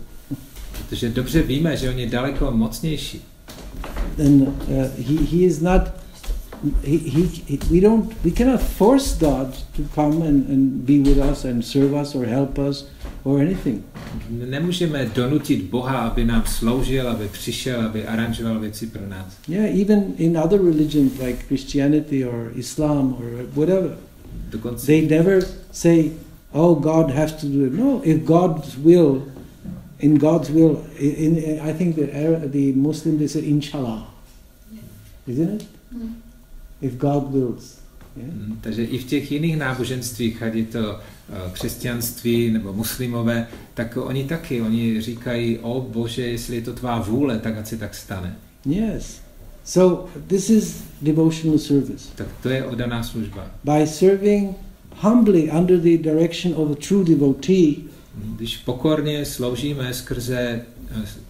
Speaker 3: Protože dobře víme, že on je daleko mocnější.
Speaker 1: he is not. We cannot force God to come and be with us and serve us or help us or anything.
Speaker 3: Nemůžeme donutit Boha, aby nám sloužil, aby přišel, aby aranžoval věci pro nás.
Speaker 1: Yeah, even in other religions like Christianity or Islam or whatever, they never say, "Oh, God has to do it." No, if God's will, in God's will, I think the Muslim they say Inshallah, isn't it? If God wills. Yeah?
Speaker 3: Takže i v těch jiných náboženstvích, ať je to křesťanství nebo muslimové, tak oni říkají, o Bože, jestli je to tvá vůle, tak ať se tak stane.
Speaker 1: Yes. So this is devotional service.
Speaker 3: Tak to je oddaná služba.
Speaker 1: By serving humbly under the direction of a true devotee,
Speaker 3: když pokorně sloužíme skrze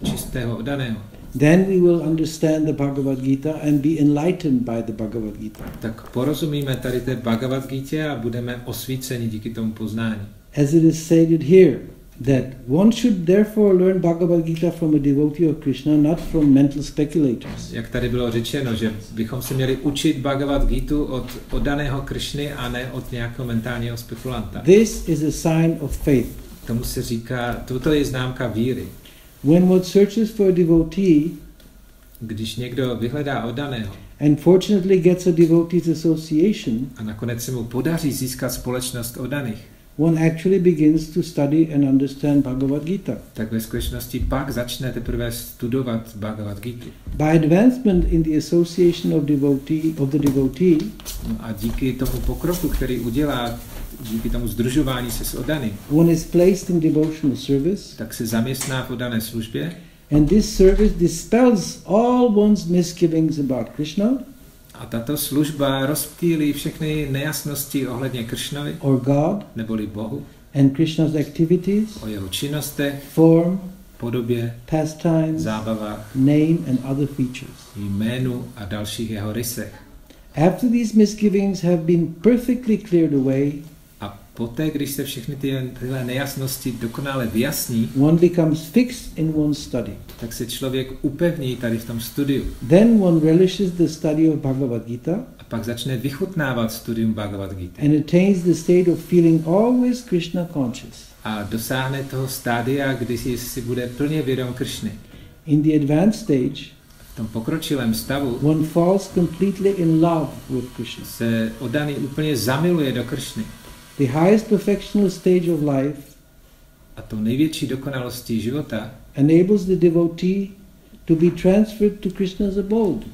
Speaker 3: čistého oddaného,
Speaker 1: then we will understand the Bhagavad Gita and be enlightened by the Bhagavad Gita.
Speaker 3: Tak porozumíme tady té Bhagavad Gita a budeme osvíceni díky tomu poznání.
Speaker 1: As it is stated here, that one should therefore learn Bhagavad Gita from a devotee of Krishna, not from mental speculators.
Speaker 3: Jak tady bylo řečeno, že bychom se měli učit Bhagavad Gitu od oddaného Krišny a ne od nějakého mentálního spekulanta.
Speaker 1: This is a sign of faith.
Speaker 3: Tomu se říká, toto je známka víry.
Speaker 1: When one searches for a devotee,
Speaker 3: když někdo vyhledá oddaného,
Speaker 1: and fortunately gets a devotee's association,
Speaker 3: a nakonec se mu podaří získat společnost oddaných,
Speaker 1: one actually begins to study and understand Bhagavad Gita.
Speaker 3: Tak ve skutečnosti pak začne teprve studovat Bhagavad Gitu.
Speaker 1: By advancement in the association of the devotee,
Speaker 3: no a díky tomu pokroku, který udělá, díky tomu sdružování se s oddaným,
Speaker 1: one is placed in devotional service,
Speaker 3: tak se zaměstná v oddané službě.
Speaker 1: And this service dispels all one's misgivings about Krishna,
Speaker 3: a tato služba rozptýlí všechny nejasnosti ohledně Krišnovi,
Speaker 1: or God,
Speaker 3: neboli Bohu,
Speaker 1: and Krishna's activities,
Speaker 3: o jeho činnostech,
Speaker 1: form,
Speaker 3: podobě,
Speaker 1: pastimes,
Speaker 3: zábavách,
Speaker 1: name and other features.
Speaker 3: Jménu a dalších jeho rysech.
Speaker 1: After these misgivings have been perfectly cleared away,
Speaker 3: a poté, když se všechny tyhle nejasnosti dokonale vyjasní,
Speaker 1: one becomes fixed in one's study.
Speaker 3: Tak se člověk upevní tady v tom studiu.
Speaker 1: Then one relishes the study of Bhagavad Gita,
Speaker 3: a pak začne vychutnávat studium Bhagavad Gita.
Speaker 1: And attains the state of feeling always Krishna conscious.
Speaker 3: A dosáhne toho stádia, kdy si bude plně vědom Krišny.
Speaker 1: In the advanced stage,
Speaker 3: v tom pokročilém stavu,
Speaker 1: one falls completely in love with Krishna.
Speaker 3: Se oddaný úplně zamiluje do Krišny.
Speaker 1: The highest perfectional stage of life,
Speaker 3: a to největší dokonalostí života,
Speaker 1: enables the devotee to be transferred to Krishna's abode.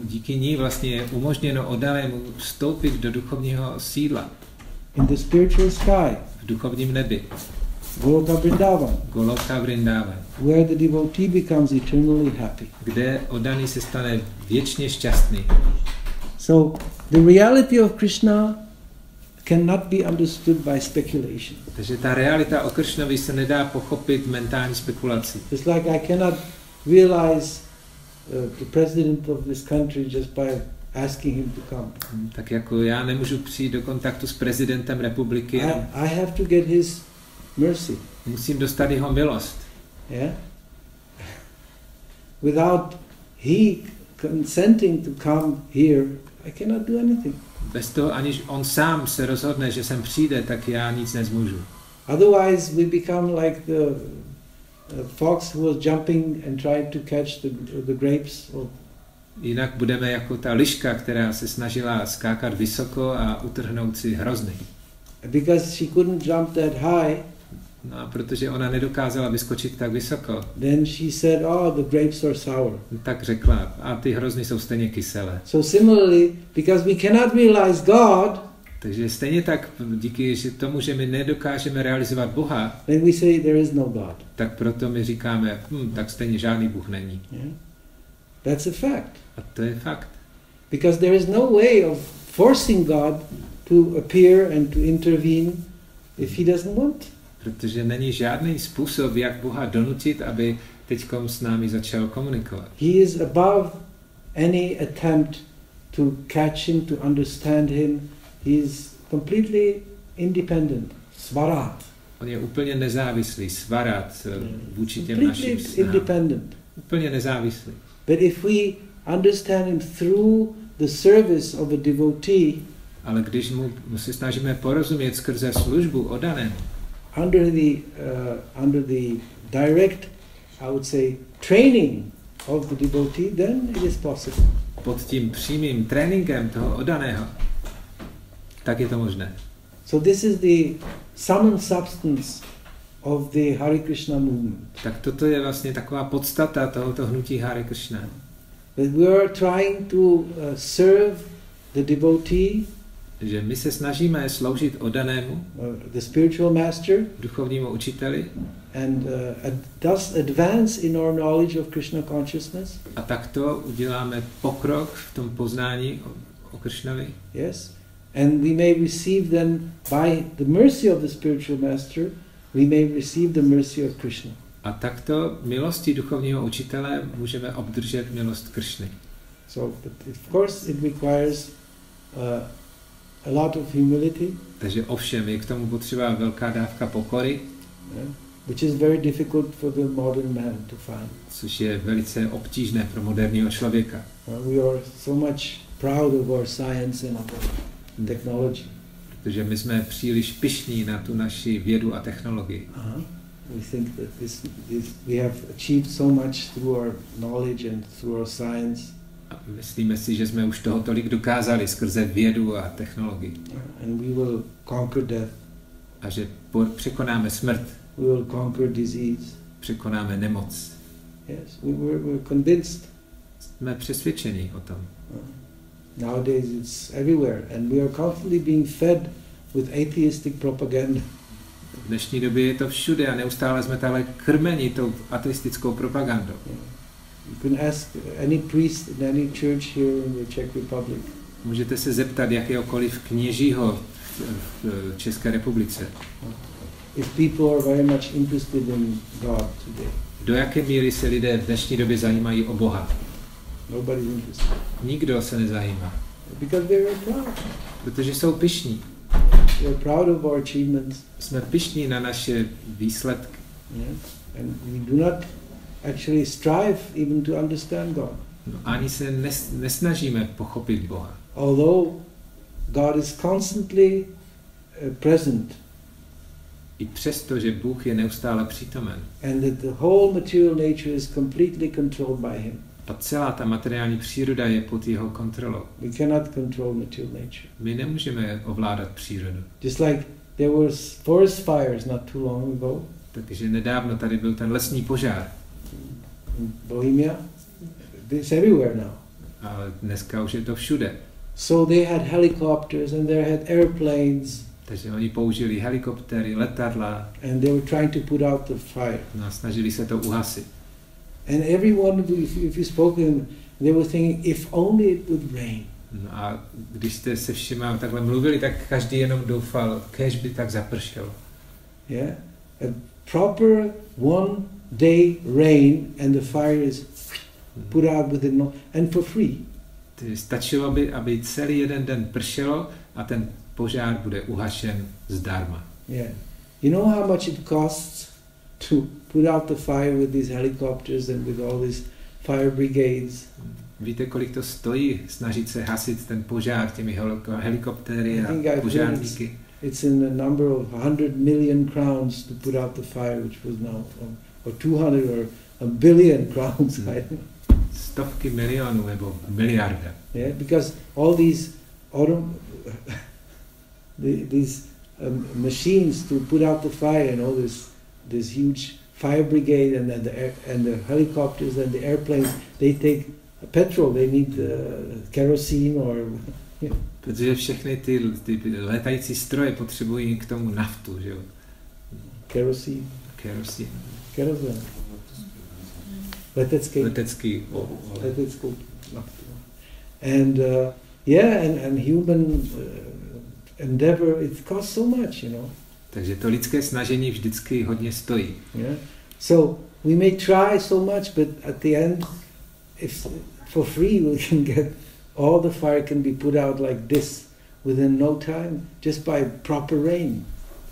Speaker 3: Díky ní vlastně je umožněno oddanému vstoupit do duchovního sídla.
Speaker 1: In the spiritual sky,
Speaker 3: v duchovním nebi.
Speaker 1: Goloka Vrindavan, where the devotee becomes eternally happy.
Speaker 3: Kde oddaný se stane věčně šťastný.
Speaker 1: So the reality of Krishna cannot be understood by speculation.
Speaker 3: Takže ta realita o Krišnovi se nedá pochopit mentální spekulací.
Speaker 1: It's like I cannot realize the president of this country just by asking him to come.
Speaker 3: Tak jako já nemůžu přijít do kontaktu s prezidentem republiky.
Speaker 1: I have to get his mercy.
Speaker 3: Musím dostat jeho milost.
Speaker 1: Yeah? Without he consenting to come here, I cannot do anything.
Speaker 3: Bez toho, aniž on sám se rozhodne, že sem přijde, tak já nic nezmůžu.
Speaker 1: Otherwise we become like the fox who was jumping and tried to catch the grapes.
Speaker 3: Jinak budeme jako ta liška, která se snažila skákat vysoko a utrhnout si hrozny.
Speaker 1: Because she couldn't jump that high.
Speaker 3: No a protože ona nedokázala vyskočit tak vysoko.
Speaker 1: Then she said, "Oh, the grapes are sour."
Speaker 3: Tak řekla, a ty hrozny jsou stejně kyselé.
Speaker 1: So similarly, because we cannot realize God,
Speaker 3: takže stejně tak díky tomu, že my nedokážeme realizovat Boha,
Speaker 1: then we say there is no God.
Speaker 3: Tak proto my říkáme, tak stejně žádný Bůh není.
Speaker 1: Yeah? That's a fact.
Speaker 3: A to je fakt.
Speaker 1: Because there is no way of forcing God to appear and to intervene if he doesn't want.
Speaker 3: Protože není žádný způsob, jak Boha donutit, aby teďkom s námi začal komunikovat.
Speaker 1: He is above any attempt to catch him, to understand him. He is completely independent. Svarat.
Speaker 3: On je úplně nezávislý, svarat vůči těm našim snahám.
Speaker 1: Independent.
Speaker 3: Úplně nezávislý.
Speaker 1: But if we understand him through the service of a devotee,
Speaker 3: ale když mu se snažíme porozumět skrze službu oddanému,
Speaker 1: under the direct, I would say, training of the devotee, then it is possible.
Speaker 3: pod tím přímým tréninkem toho oddaného, tak je to možné.
Speaker 1: So this is the sum and substance of the Hare Krishna movement.
Speaker 3: Tak toto je vlastně taková podstata tohoto hnutí Hare Krishna.
Speaker 1: That we are trying to serve the devotee,
Speaker 3: Že my se snažíme sloužit oddanému,
Speaker 1: the spiritual master,
Speaker 3: duchovnímu učiteli,
Speaker 1: and thus advance in our knowledge of Krishna consciousness.
Speaker 3: a takto uděláme pokrok v tom poznání o Krishnovi.
Speaker 1: Yes. And we may receive then, by the mercy of the spiritual master, we may receive the mercy of Krishna.
Speaker 3: A takto milostí duchovního učitele můžeme obdržet milost Krishny.
Speaker 1: So, but of course, it requires a lot of humility,
Speaker 3: Takže ovšem je k tomu potřeba velká dávka pokory,
Speaker 1: which is very difficult for the modern man to find.
Speaker 3: což je velice obtížné pro moderního člověka.
Speaker 1: We are so much proud of our science and of our technology.
Speaker 3: Protože my jsme příliš pyšní na tu naši vědu a technologii.
Speaker 1: We think that we have achieved so much through our knowledge and through our science.
Speaker 3: A myslíme si, že jsme už toho tolik dokázali skrze vědu a technologii.
Speaker 1: And we will conquer death.
Speaker 3: A že překonáme smrt.
Speaker 1: We will conquer disease.
Speaker 3: Překonáme nemoc.
Speaker 1: Yes, we're convinced.
Speaker 3: Jsme přesvědčeni o tom.
Speaker 1: Nowadays it's everywhere and we are constantly being fed with atheistic propaganda.
Speaker 3: V dnešní době je to všude a neustále jsme tahle krmeni tou ateistickou propagandou.
Speaker 1: You can ask any priest in any church here in the Czech Republic.
Speaker 3: Můžete se zeptat jakéhokoliv kněžího v České republice.
Speaker 1: If people are very much interested in God today.
Speaker 3: Do jaké míry se lidé v dnešní době zajímají o Boha?
Speaker 1: Nobody's interested.
Speaker 3: Nikdo se nezajímá.
Speaker 1: Because they are proud.
Speaker 3: Protože jsou pyšní.
Speaker 1: We are proud of our achievements.
Speaker 3: Jsme pyšní na naše výsledky.
Speaker 1: Yes. And we do not actually strive even to understand God.
Speaker 3: No, ani se nesnažíme pochopit Boha.
Speaker 1: Although God is constantly present.
Speaker 3: I přesto, že Bůh je neustále přítomen.
Speaker 1: And that the whole material nature is completely controlled by him.
Speaker 3: A celá ta materiální příroda je pod jeho kontrolou.
Speaker 1: We cannot control material nature.
Speaker 3: My nemůžeme ovládat přírodu.
Speaker 1: Just like there was forest fires not too long ago.
Speaker 3: Takže nedávno tady byl ten lesní požár.
Speaker 1: In Bohemia, it's everywhere now.
Speaker 3: Ale dneska už je to všude.
Speaker 1: So they had helicopters and they had airplanes.
Speaker 3: Takže oni použili helikoptéry, letadla.
Speaker 1: And they were trying to put out the fire.
Speaker 3: No a snažili se to uhasit.
Speaker 1: And everyone, if you spoke to them, they were thinking, if only it would rain.
Speaker 3: No a když jste se všema takhle mluvili, tak každý jenom doufal, kéž by tak zapršelo.
Speaker 1: Yeah, a proper one day rain and the fire is put out within no, and for free.
Speaker 3: Stačilo by, aby celý jeden den pršelo a ten požár bude uhašen zdarma.
Speaker 1: Yeah, you know how much it costs to put out the fire with these helicopters and with all these fire brigades?
Speaker 3: Víte, kolik to stojí snažit se hasit ten požár těmi helikoptéry a požárníky?
Speaker 1: It's in the number of 100 million crowns to put out the fire, which was now, or 200 or a billion crowns. I don't know.
Speaker 3: Stovky milionů nebo miliarda.
Speaker 1: Yeah, because all these these machines to put out the fire, and all this huge fire brigade, and then the helicopters and the airplanes, they take petrol. They need kerosene or. Yeah.
Speaker 3: Protože všechny ty létající stroje potřebují k tomu naftu, že jo?
Speaker 1: Kerosene. Kerosene. Leteckou naftu. And and human endeavor, it costs so much, you know.
Speaker 3: Takže to lidské snažení vždycky hodně stojí.
Speaker 1: Yeah. So we may try so much, but at the end, if for free we can get all the fire can be put out like this within no time, just by proper rain.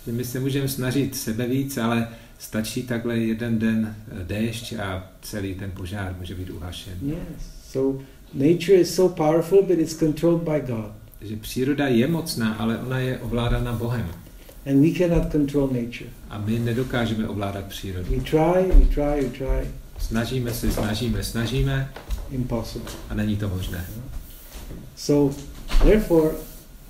Speaker 3: My se můžeme snažit sebe víc, ale stačí takhle jeden den déšť a celý ten požár může být uhašen.
Speaker 1: Yes. So Nature is so powerful, but it's controlled by God.
Speaker 3: Že příroda je mocná, ale ona je ovládána Bohem.
Speaker 1: And we cannot control nature.
Speaker 3: A my nedokážeme ovládat přírodu.
Speaker 1: We try.
Speaker 3: Snažíme.
Speaker 1: Impossible.
Speaker 3: A není to možné.
Speaker 1: So, therefore,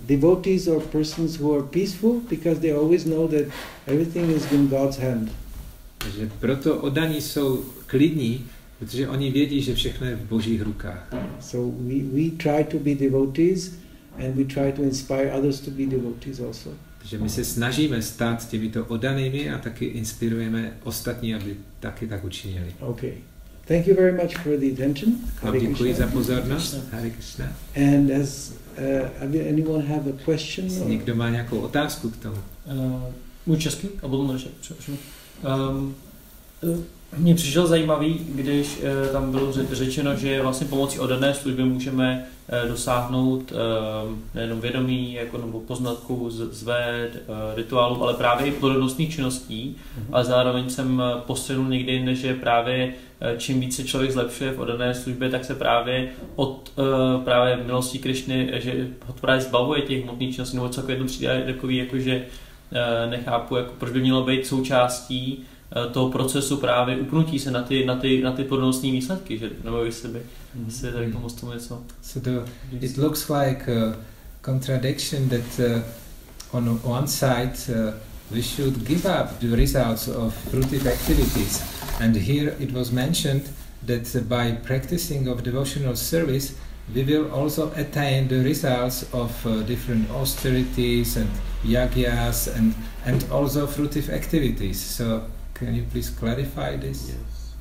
Speaker 1: devotees are persons who are peaceful because they always know that everything is in God's hand.
Speaker 3: Takže proto oddaní jsou klidní, protože oni vědí, že všechno je v Božích rukách.
Speaker 1: So we try to be devotees and we try to inspire others to be devotees also.
Speaker 3: Takže my se snažíme stát těmito oddanými a taky inspirujeme ostatní, aby taky tak učinili.
Speaker 1: Okay. Thank you very much for the attention.
Speaker 3: Děkuji za pozornost. Hare Krishna.
Speaker 1: And as anyone have a question?
Speaker 3: Někdo má nějakou otázku k tomu?
Speaker 5: Můj český? A potom mně přišel zajímavý, když tam bylo řečeno, že vlastně pomocí oddané služby můžeme dosáhnout nejenom vědomí, jako, nebo poznatků z véd, rituálů, ale právě i plodonostných činností. Ale zároveň jsem postřehnul někdy jinde, že právě čím více člověk zlepšuje v oddané službě, tak se právě od právě milostí Krišny, že ho právě zbavuje těch hmotných činností, nebo celkově jedno přijde takový, jakože nechápu, jako, proč by mělo být součástí toho procesu právě upnutí se na ty plodonostní výsledky, že nebo jestli tady tomu z tomu něco.
Speaker 3: So it looks like a contradiction that on one side we should give up the results of fruitive activities, and here it was mentioned that by practicing of devotional service we will also attain the results of different austerities and yagyas and also fruitive activities. So can you please clarify this?
Speaker 1: Yes.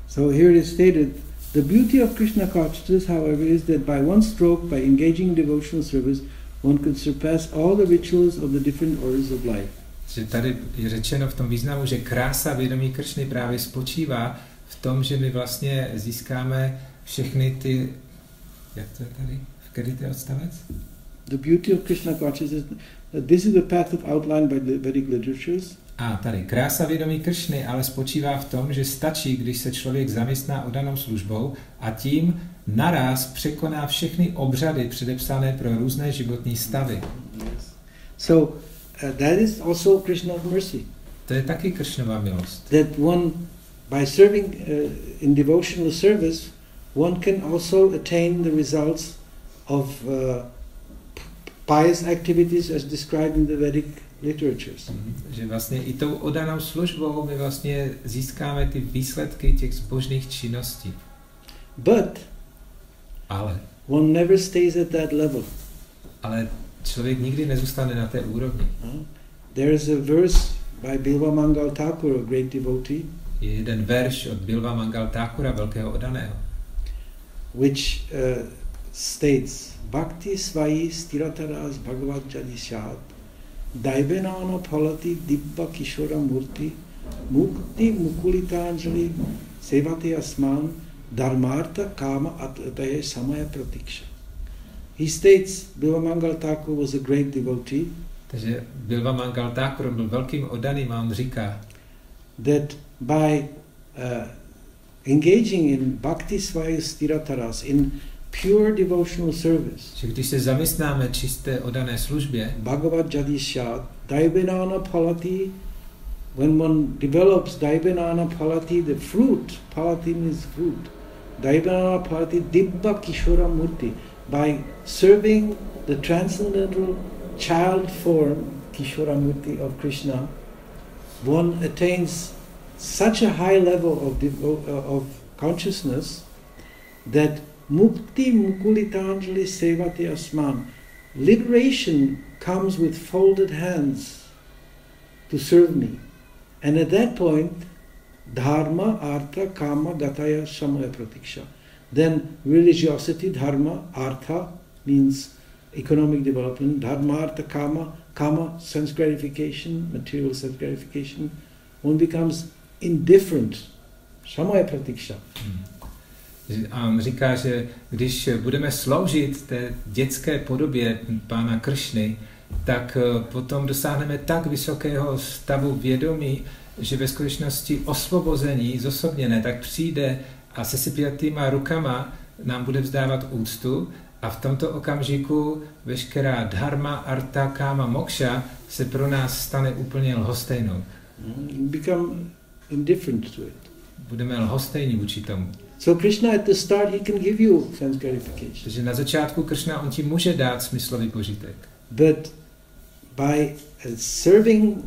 Speaker 1: So here it is stated, the beauty of Krishna consciousness, however, is that by one stroke, by engaging in devotional service, one could surpass all the rituals of the different orders of life.
Speaker 3: Že tady je řečeno v tom významu, že krása vědomí Kršny právě spočívá v tom, že my vlastně získáme všechny ty, jak to je tady, který to je odstavec?
Speaker 1: The beauty of Krishna consciousness, this is the path of outlined by the Vedic literatures.
Speaker 3: A tady krása vědomí Kršny ale spočívá v tom, že stačí, když se člověk zaměstná oddanou službou a tím naráz překoná všechny obřady předepsané pro různé životní stavy.
Speaker 1: So that is also Krishna's mercy.
Speaker 3: To je taky Kršnova milost.
Speaker 1: That one, by serving in devotional service, one can also attain the results of pious activities as described in the Vedic literatures.
Speaker 3: Že vlastně i tou oddanou službou my vlastně získáme ty výsledky těch zbožných činností. Ale
Speaker 1: one never stays at that level.
Speaker 3: Ale člověk nikdy nezůstane na té úrovni.
Speaker 1: There is a verse by Bilva Mangal Thakur, a great devotee.
Speaker 3: Je jeden verš od Bilva Mangal Thakura, velkého oddaného,
Speaker 1: which states Bhakti svayi stirataras bhagavat jadishat daivenana phalati dibba kishora murti mukti mukulitanjali sevati asman dharmartha kama atataye samaya pratiksha. He states, Bilva Mangal Thakur was a great devotee.
Speaker 3: Takže Bilva Mangal Thakur byl velkým oddaným a on říká,
Speaker 1: that by engaging in bhakti svaya stirataras, in pure devotional service,
Speaker 3: že když se zaměstnáme čisté oddané službě,
Speaker 1: bhagavat jadishat daivenana phalati, when one develops daivenana phalati, the fruit, phalati means fruit, daivenana phalati dibba kishora murti, by serving the transcendental child form, Kishora Murti of Krishna, one attains such a high level of consciousness that mukti mukulitanjali sevati asman, liberation comes with folded hands to serve me. And at that point, dharma, artha, kama, gataya, samaya pratiksha. Then religiosity, dharma, artha means economic development, dharma, artha, kama, sense gratification, material sense gratification. One becomes indifferent, samaya pratiksha.
Speaker 3: A on říká, že když budeme sloužit té dětské podobě pána Kršny, tak potom dosáhneme tak vysokého stavu vědomí, že ve skutečnosti osvobození zosobněné tak přijde a se sypjatýma rukama nám bude vzdávat úctu a v tomto okamžiku veškerá dharma, arta, káma, moksha se pro nás stane úplně lhostejnou.
Speaker 1: Become indifferent to it.
Speaker 3: Budeme lhostejní vůči tomu.
Speaker 1: So Krishna at the start, he can give you sense gratification.
Speaker 3: Takže na začátku Krishna, on ti může dát smyslový požitek.
Speaker 1: But by serving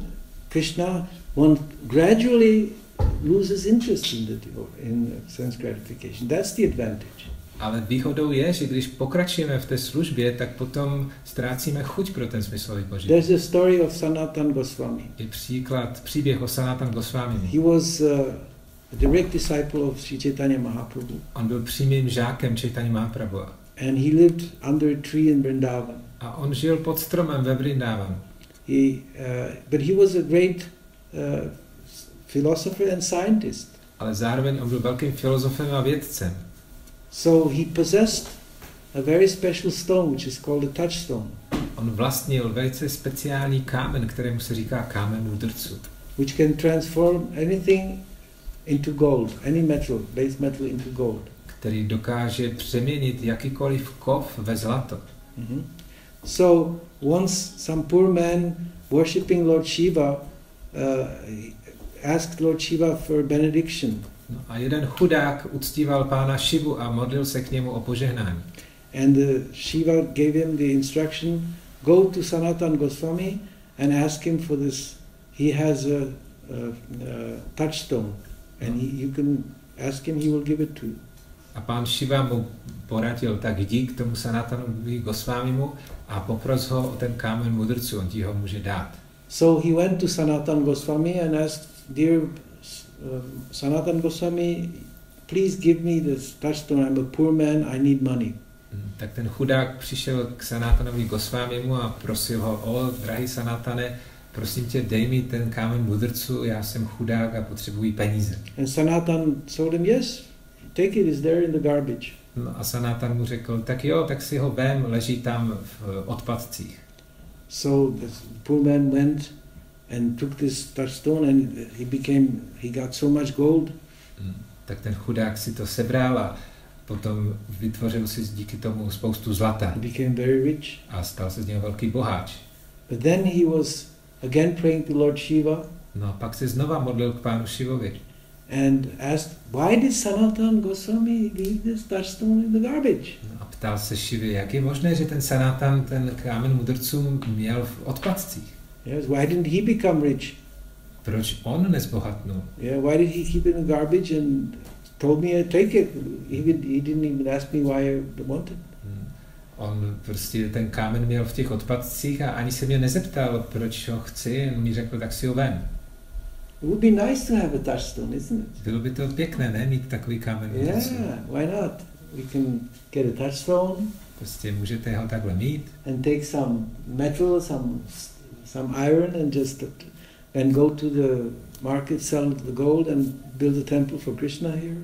Speaker 1: Krishna, one gradually loses interest in sense gratification. That's the advantage.
Speaker 3: Ale výhodou je, že když pokračujeme v té službě, tak potom ztrácíme chuť pro ten smyslový požitek.
Speaker 1: There's a story of Sanatan Goswami.
Speaker 3: Je příběh o Sanatan Goswami.
Speaker 1: He was a direct disciple of Sri Chaitanya Mahaprabhu.
Speaker 3: On byl přímým žákem Chaitanya Mahaprabhu.
Speaker 1: And he lived under a tree in Vrindavan.
Speaker 3: A on žil pod stromem ve Vrindavanu.
Speaker 1: But he was a great philosopher and scientist.
Speaker 3: Ale zároveň on byl velkým filozofem a vědcem.
Speaker 1: So he possessed a very special stone, which is called a touchstone.
Speaker 3: On vlastnil velice speciální kámen, kterému se říká kámen mudrců.
Speaker 1: Which can transform anything into gold, any metal, base metal into gold.
Speaker 3: Který dokáže přeměnit jakýkoliv kov ve zlato.
Speaker 1: So once some poor man worshipping Lord Shiva asked Lord Shiva for benediction.
Speaker 3: No a jeden chudák uctíval pána Šivu a modlil se k němu o požehnání.
Speaker 1: And Shiva gave him the instruction, go to Sanatan Goswami and ask him for this. He has a touchstone and you can ask him, he will give it to you.
Speaker 3: A pán Šiva mu poradil, tak jdi k tomu Sanatanu Goswamimu a popros ho o ten kámen mudrců, on ti ho může dát.
Speaker 1: So he went to Sanatan Goswami and asked, dear Sanatan Goswami, please give me this touchstone. I'm a poor man, I need money.
Speaker 3: Tak ten chudák přišel k Sanatanovi Goswamimu a prosil ho, o drahý Sanatane, prosím tě, dej mi ten kámen mudrců, já jsem chudák a potřebuji peníze.
Speaker 1: And Sanatan told him, yes, take it, it's there in the garbage.
Speaker 3: No a Sanatan mu řekl, tak jo, tak si ho vem, leží tam v odpadcích.
Speaker 1: So the poor man went and took this touchstone and he got so much gold.
Speaker 3: Tak ten chudák si to sebral a potom vytvořil si díky tomu spoustu zlata.
Speaker 1: He became very rich.
Speaker 3: A stal se z něho velký boháč.
Speaker 1: But then he was again praying to Lord Shiva.
Speaker 3: No a pak se znova modlil k pánu Šivovi.
Speaker 1: And asked, why did Sanatan Goswami leave this touchstone in the garbage?
Speaker 3: No a ptal se Šivy, jak je možné, že ten Sanatan, ten kámen mudrců měl v odpadcích?
Speaker 1: Yes, why didn't he become rich?
Speaker 3: Proč on nezbohatnul?
Speaker 1: Yeah, why did he keep it in the garbage and told me to take it? He didn't even ask me why I wanted.
Speaker 3: On prostě ten kámen měl v těch odpadcích a ani se mě nezeptal, proč ho chci, on mi řekl, tak si ho vem.
Speaker 1: It would be nice to have a touchstone, isn't it?
Speaker 3: Bylo by to pěkné, ne, mít takový kámen.
Speaker 1: Yeah, why not? We can get a touchstone.
Speaker 3: Prostě můžete ho takhle mít.
Speaker 1: And take some metal, some iron and go to the market, sell the gold and build a temple for Krishna here.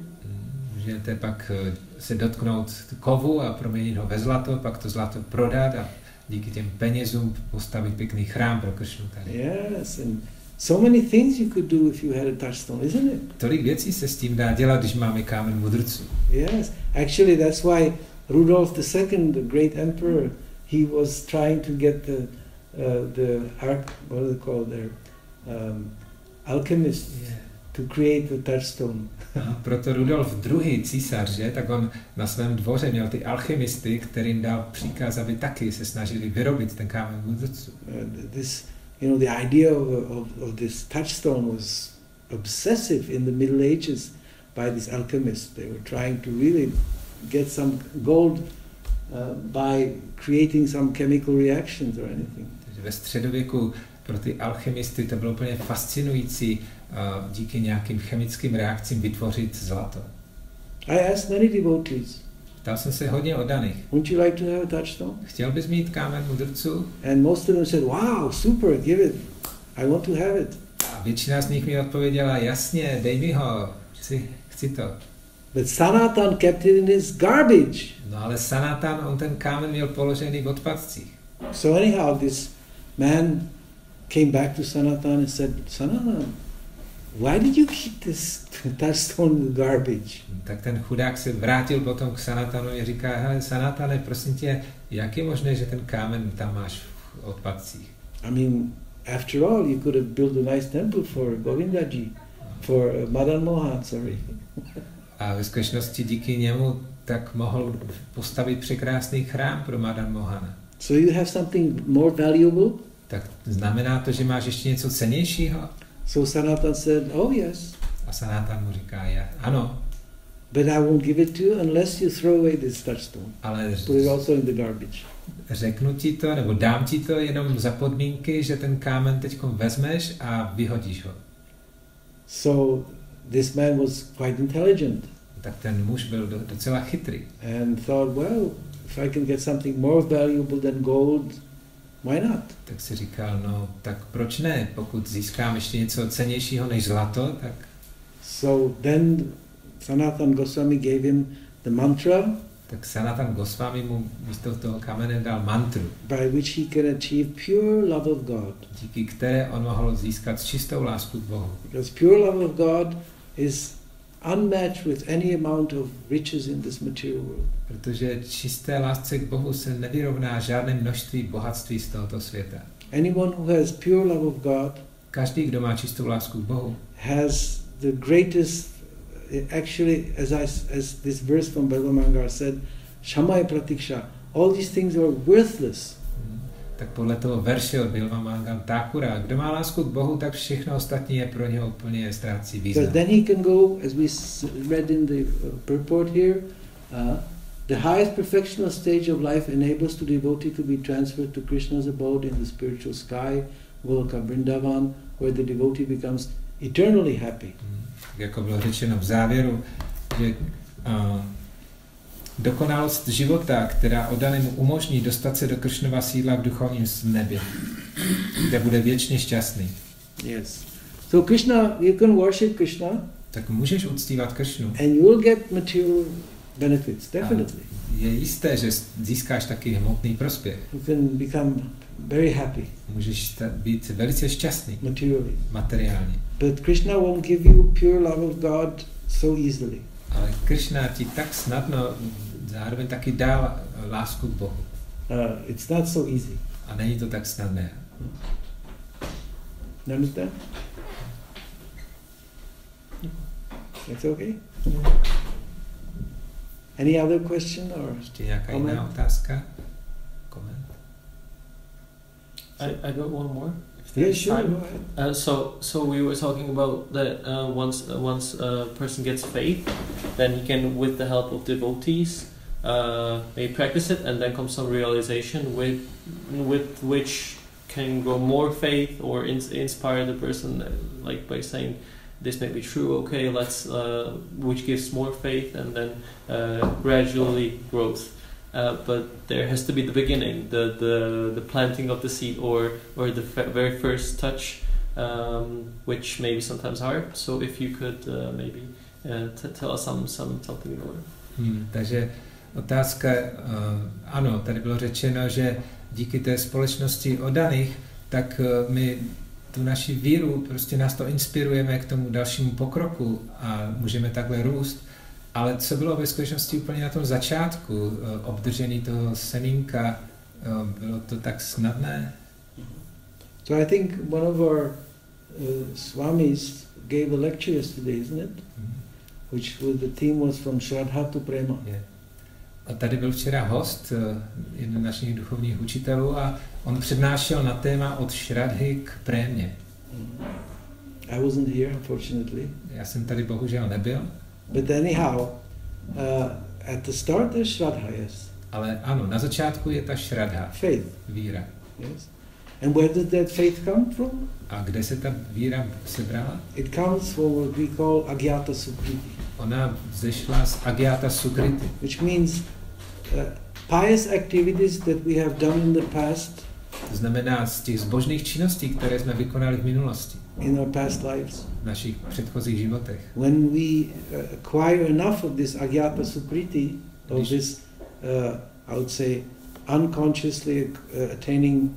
Speaker 3: Můžete pak se dotknout kovu a proměnit ho ve zlato, pak to zlato prodat a díky těm penězům postavit pěkný chrám pro Krishnu tady.
Speaker 1: Yes, and so many things you could do if you had a touchstone, isn't it?
Speaker 3: Tolik věcí se s tím dá dělat, když máme kámen mudrců.
Speaker 1: Yes, actually that's why Rudolf II, the great emperor, he was trying to get what are they called there, alchemists to create the touchstone.
Speaker 3: A proto Rudolf II. Císař, že, tak on na svém dvoře měl ty alchymisty, kterým dal příkaz, aby taky se snažili vyrobit ten kámen mudrců.
Speaker 1: The idea of this touchstone was obsessive in the Middle Ages by these alchemists. They were trying to really get some gold by creating some chemical reactions or anything.
Speaker 3: Ve středověku pro ty alchymisty to bylo úplně fascinující díky nějakým chemickým reakcím vytvořit zlato.
Speaker 1: I asked many devotees.
Speaker 3: Ptal jsem se hodně oddaných.
Speaker 1: Wouldn't you like to have a touchstone?
Speaker 3: Chtěl bys mít kámen mudrců?
Speaker 1: And most of them said, wow, super, give it. I want to have it.
Speaker 3: A většina z nich mi odpověděla, jasně, dej mi ho, chci to.
Speaker 1: But Sanatan kept it in his garbage.
Speaker 3: No ale Sanatan, on ten kámen měl položený v odpadcích.
Speaker 1: So anyhow, this man came back to Sanatan and said, Sanatan, why did you keep this touchstone in the garbage?
Speaker 3: Tak ten chudák se vrátil potom k Sanatanovi a říká, hele Sanatane, prosím tě, jak je možné, že ten kámen tam máš v odpadcích?
Speaker 1: I mean, after all, you could have built a nice temple for Govindaji, for Madan Mohan, sorry.
Speaker 3: A ve skutečnosti díky němu tak mohl postavit překrásný chrám pro Madan Mohana.
Speaker 1: So you have something more valuable?
Speaker 3: Tak znamená to, že máš ještě něco cennějšího?
Speaker 1: So Sanatan said, oh yes.
Speaker 3: A Sanatan mu říká, ano.
Speaker 1: But I won't give it to you unless you throw away this touchstone.
Speaker 3: Ale
Speaker 1: put it also in the garbage.
Speaker 3: Řeknu ti to, nebo dám ti to jenom za podmínky, že ten kámen teďkom vezmeš a vyhodíš ho.
Speaker 1: So this man was quite intelligent.
Speaker 3: Tak ten muž byl docela chytrý.
Speaker 1: And thought, well, if I can get something more valuable than gold, why not?
Speaker 3: Tak si říkal, no tak proč ne? Pokud získám ještě něco cennějšího než zlato, tak...
Speaker 1: So then Sanatan Goswami gave him the mantra.
Speaker 3: Tak Sanatan Goswami mu místo toho kamene dal mantru,
Speaker 1: by which he can achieve pure love of God.
Speaker 3: Díky které on mohl získat čistou lásku k Bohu.
Speaker 1: Because pure love of God is unmatched with any amount of riches in this material world.
Speaker 3: Protože čisté lásce k Bohu se nevyrovná žádné množství bohatství z tohoto světa.
Speaker 1: Anyone who has pure love of God,
Speaker 3: každý, kdo má čistou lásku k Bohu,
Speaker 1: has the greatest, actually, as this verse from Bhagavan said, Shamaya Pratiksha, all these things are worthless.
Speaker 3: Tak podle toho verše od Bilvamangan Thakura, kdo má lásku k Bohu, tak všechno ostatní je pro něho úplně ztrácí význam.
Speaker 1: Because then he can go, as we read in the purport here, the highest perfectional stage of life enables the devotee to be transferred to Krishna's abode in the spiritual sky, Goloka Vrindavan, where the devotee becomes eternally happy.
Speaker 3: Jako bylo řečeno v závěru, že dokonalost života, která oddanému umožní dostat se do Krishnova sídla v duchovním nebě, kde bude věčně šťastný.
Speaker 1: Yes. So Krishna, you can worship Krishna.
Speaker 3: Tak můžeš uctívat Krishnu.
Speaker 1: And you will get material benefits, definitely.
Speaker 3: Je jisté, že získáš taky hmotný prospěch.
Speaker 1: You can become very happy.
Speaker 3: Můžeš být velice šťastný. Materiálně.
Speaker 1: But Krishna won't give you pure love of God so easily.
Speaker 3: Ale Krishna ti tak snadno zároveň taky dá lásku k Bohu.
Speaker 1: It's not so easy.
Speaker 3: A není to tak snadné.
Speaker 1: You understand? It's okay? Any other question or
Speaker 3: ještě nějaká jiná otázka? Comment?
Speaker 5: I got one more.
Speaker 1: Yeah, sure. Go ahead.
Speaker 5: So we were talking about that once a person gets faith, then he can, with the help of devotees, maybe practice it, and then comes some realization with which can grow more faith or inspire the person, like by saying, this may be true, okay, let's, which gives more faith, and then gradually growth. But there has to be the beginning, the planting of the seed, or the very first touch, which may be sometimes hard. So if you could maybe tell us something about it.
Speaker 3: Takže otázka, ano, tady bylo řečeno, že díky té společnosti oddaných, tak my tu naši víru, prostě nás to inspirujeme k tomu dalšímu pokroku a můžeme takhle růst. Ale co bylo ve skutečnosti úplně na tom začátku, obdržení toho semínka, bylo to tak snadné?
Speaker 1: So I think one of our swamis gave a lecture yesterday, isn't it? Which the theme was from Shraddha to Prema.
Speaker 3: Yeah. A tady byl včera host, jeden z našich duchovních učitelů, a on přednášel na téma od Shraddhy k prémě.
Speaker 1: I wasn't here, unfortunately.
Speaker 3: Já jsem tady bohužel nebyl.
Speaker 1: But anyhow, at the start there's Shraddha, yes.
Speaker 3: Ale ano, na začátku je ta Shraddha.
Speaker 1: Faith.
Speaker 3: Víra.
Speaker 1: Yes. And where did that faith come from?
Speaker 3: A kde se ta víra sebrala?
Speaker 1: It comes from what we call Agyata Sukriti.
Speaker 3: Ona vzešla z Agyata Sukriti.
Speaker 1: Which means pious activities that we have done in the past.
Speaker 3: To znamená z těch zbožných činností, které jsme vykonali v minulosti.
Speaker 1: In our past lives.
Speaker 3: V našich předchozích životech.
Speaker 1: When we acquire enough of this Agyata Sukriti, of this, I would say, unconsciously attaining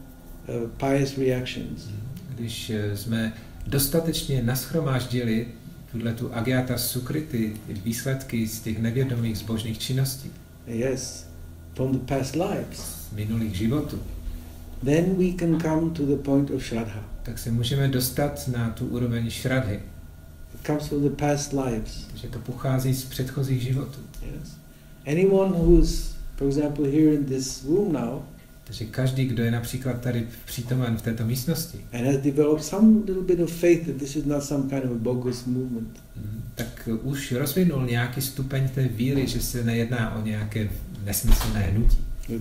Speaker 1: pious reactions.
Speaker 3: Když jsme dostatečně nashromáždili tu agyata sukriti, výsledky z těch nevědomých zbožných činností.
Speaker 1: Yes, from the past lives.
Speaker 3: Z minulých životů.
Speaker 1: Then we can come to the point of Shraddha.
Speaker 3: Tak se můžeme dostat na tu úroveň šradhy.
Speaker 1: It comes from the past lives.
Speaker 3: Takže to pochází z předchozích životů.
Speaker 1: Yes. Anyone who's, for example, here in this room now,
Speaker 3: takže každý, kdo je například tady přítomen v této místnosti,
Speaker 1: and has developed some little bit of faith that this is not some kind of a bogus movement,
Speaker 3: tak už rozvinul nějaký stupeň té víry, že se nejedná o nějaké nesmyslné hnutí.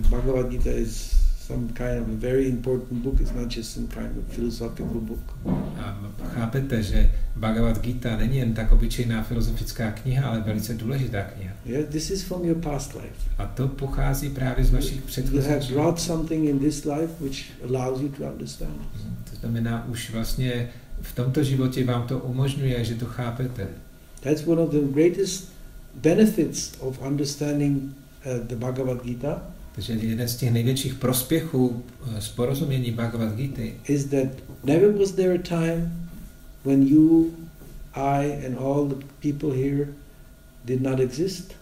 Speaker 1: Bhagavad Gita is some kind of a very important book. It's not just some kind of philosophical book.
Speaker 3: A chápete, že Bhagavad Gita není jen tak obyčejná filozofická kniha, ale velice důležitá kniha.
Speaker 1: Yeah, this is from your past life.
Speaker 3: A to pochází právě z vašich předchozích
Speaker 1: You have brought something in this life which allows you to understand.
Speaker 3: To znamená, už vlastně v tomto životě vám to umožňuje, že to chápete.
Speaker 1: That's one of the greatest benefits of understanding the Bhagavad Gita.
Speaker 3: Takže jeden z těch největších prospěchů z porozumění Bhagavad Gity
Speaker 1: is that never was there a time when you, I and all the people here did not exist,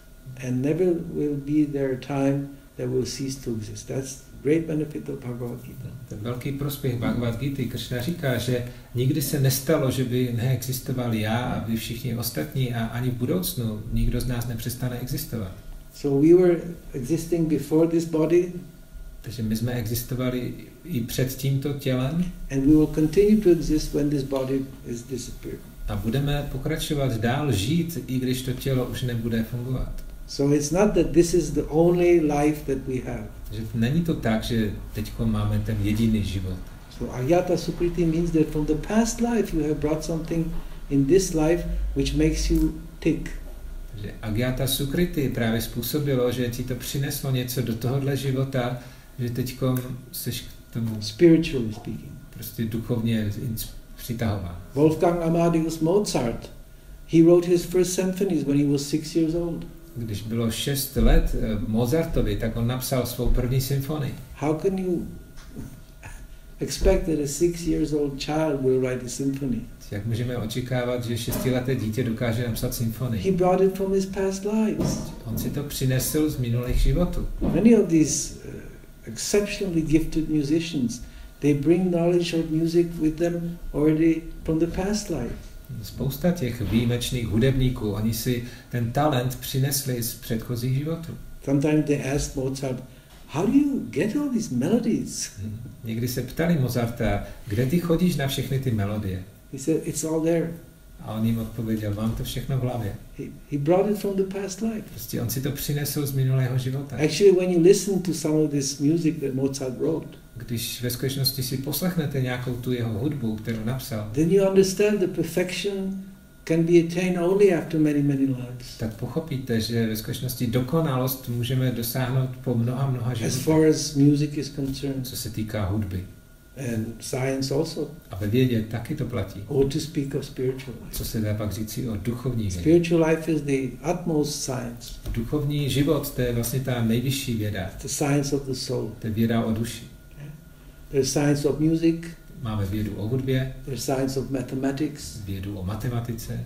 Speaker 1: and never will be there a time that will cease to exist. That's great benefit of Bhagavad Gita.
Speaker 3: Ten velký prospěch Bhagavad Gity, Krishna říká, že nikdy se nestalo, že by neexistoval já a vy všichni ostatní a ani v budoucnu nikdo z nás nepřestane existovat.
Speaker 1: So we were existing before this body.
Speaker 3: Takže my jsme existovali i před tímto tělem.
Speaker 1: And we will continue to exist when this body is disappeared.
Speaker 3: A budeme pokračovat dál žít, i když to tělo už nebude fungovat.
Speaker 1: So it's not that this is the only life that we have.
Speaker 3: Že není to tak, že teďko máme ten jediný život.
Speaker 1: So agyata sukriti means that from the past life you have brought something in this life which makes you tick.
Speaker 3: Takže agyata sukriti právě způsobilo, že ti to přineslo něco do tohohle života, že teďko seš k tomu
Speaker 1: spiritually speaking.
Speaker 3: Prostě duchovně přitahován.
Speaker 1: Wolfgang Amadeus Mozart, he wrote his first symphonies when he was 6 years old.
Speaker 3: Když bylo 6 let Mozartovi, tak on napsal svou první symfonii.
Speaker 1: How can you expect that a 6 years old child will write a symphony?
Speaker 3: Jak můžeme očekávat, že 6leté dítě dokáže napsat symfonii?
Speaker 1: He brought it from his past lives.
Speaker 3: On si to přinesl z minulých životů.
Speaker 1: Many of these exceptionally gifted musicians, they bring knowledge of music with them already from the past life.
Speaker 3: Spousta těch výjimečných hudebníků, oni si ten talent přinesli z předchozích životů.
Speaker 1: Sometimes they ask Mozart, how do you get all these melodies?
Speaker 3: Někdy se ptali Mozarta, kde ty chodíš na všechny ty melodie?
Speaker 1: He said, it's all there.
Speaker 3: A on jim odpověděl, mám to všechno v hlavě.
Speaker 1: He brought it from the past life.
Speaker 3: Prostě on si to přinesl z minulého života.
Speaker 1: Actually, when you listen to some of this music that Mozart wrote,
Speaker 3: když ve skutečnosti si poslechnete nějakou tu jeho hudbu, kterou napsal,
Speaker 1: then you understand the perfection can be attained only after many, many lives.
Speaker 3: Tak pochopíte, že ve skutečnosti dokonalost můžeme dosáhnout po mnoha životech.
Speaker 1: As far as music is concerned.
Speaker 3: Co se týká hudby.
Speaker 1: And science also.
Speaker 3: A ve vědě taky to platí.
Speaker 1: Or to speak of spiritual life.
Speaker 3: Co se dá pak říci o duchovní vědě.
Speaker 1: Spiritual life is the utmost science.
Speaker 3: Duchovní život, to je vlastně ta nejvyšší věda.
Speaker 1: The science of the soul.
Speaker 3: To je věda o duši.
Speaker 1: There's science of music.
Speaker 3: Máme vědu o hudbě.
Speaker 1: There's science of mathematics.
Speaker 3: Vědu o matematice.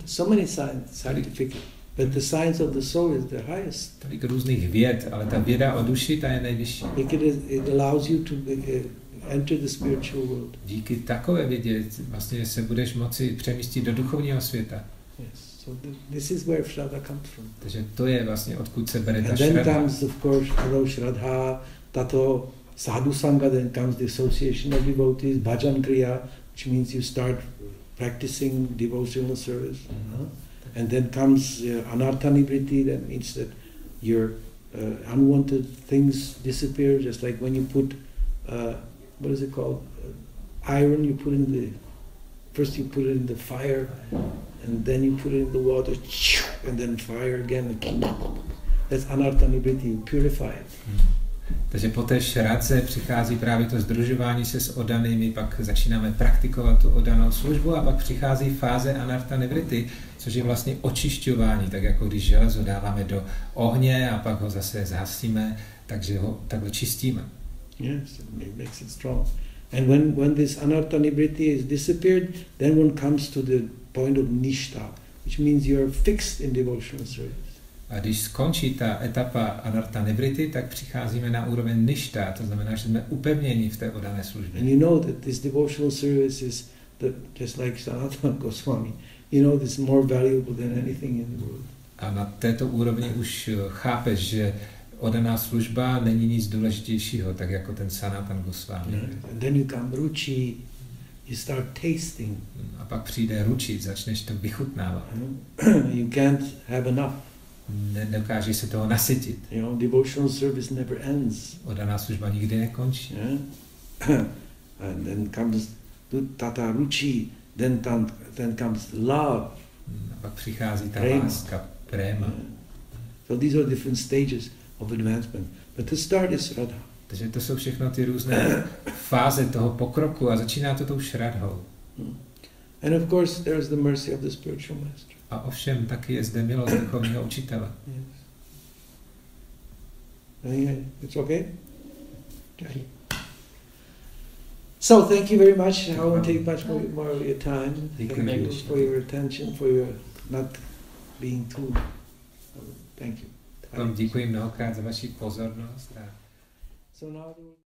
Speaker 1: So many scientific. But the science of the soul is the highest.
Speaker 3: Tolik různých věd, ale ta věda o duši, ta je nejvyšší.
Speaker 1: It allows you to enter the spiritual world.
Speaker 3: Díky takové vědě vlastně se budeš moci přemístit do duchovního světa.
Speaker 1: Yes. So this is where Shraddha comes from.
Speaker 3: Takže to je vlastně odkud se bere ta
Speaker 1: And then comes of course Shraddha, tato sadhu sangha, then comes the association of devotees, bhajan kriya, which means you start practicing devotional service. And then comes anartha nivriti, that means that your unwanted things disappear, just like when you put what is it called? Iron, you put in first you put it in the fire, and then you put it in the water, and then fire again. That's anartha nivriti, you purify it.
Speaker 3: Takže po té šradze přichází právě to sdružování se s oddanými, pak začínáme praktikovat tu oddanou službu a pak přichází fáze anartha nivriti, což je vlastně očišťování, tak jako když železo dáváme do ohně a pak ho zase zhasíme, takže ho takhle čistíme.
Speaker 1: Yes, it makes it strong. And when this anartha nibriti is disappeared, then one comes to the point of nishta, which means you are fixed in devotional service.
Speaker 3: A když skončí ta etapa anartha nibriti, tak přicházíme na úroveň ništa, to znamená, že jsme upevněni v té oddané službě.
Speaker 1: And you know that this devotional service is just like Sanatana Goswami. You know this is more valuable than anything in the world.
Speaker 3: A na této úrovni už chápeš, že oddaná služba není nic důležitějšího, tak jako ten Sanatana Goswami.
Speaker 1: And then you come ruchi, you start tasting.
Speaker 3: A pak přijde ruči, začneš to vychutnávat.
Speaker 1: You can't have enough.
Speaker 3: Nedokážeš se toho nasytit.
Speaker 1: You know, devotional service never ends.
Speaker 3: Oddaná služba nikdy nekončí.
Speaker 1: And then comes tata ruchi, then comes love.
Speaker 3: A pak přichází ta
Speaker 1: prema.
Speaker 3: láska, prema.
Speaker 1: So these are different stages of advancement. But the start is Radha.
Speaker 3: Takže to jsou všechno ty různé fáze toho pokroku a začíná to tou šradhou.
Speaker 1: And of course there is the mercy of the spiritual master.
Speaker 3: A ovšem taky je zde milost duchovního učitele.
Speaker 1: Yes. It's okay? Okay. So thank you very much. I won't take much more of your time. Thank you for your attention, for your not being too. Thank you.
Speaker 3: Vám děkuji mnohokrát za vaši pozornost.
Speaker 1: So now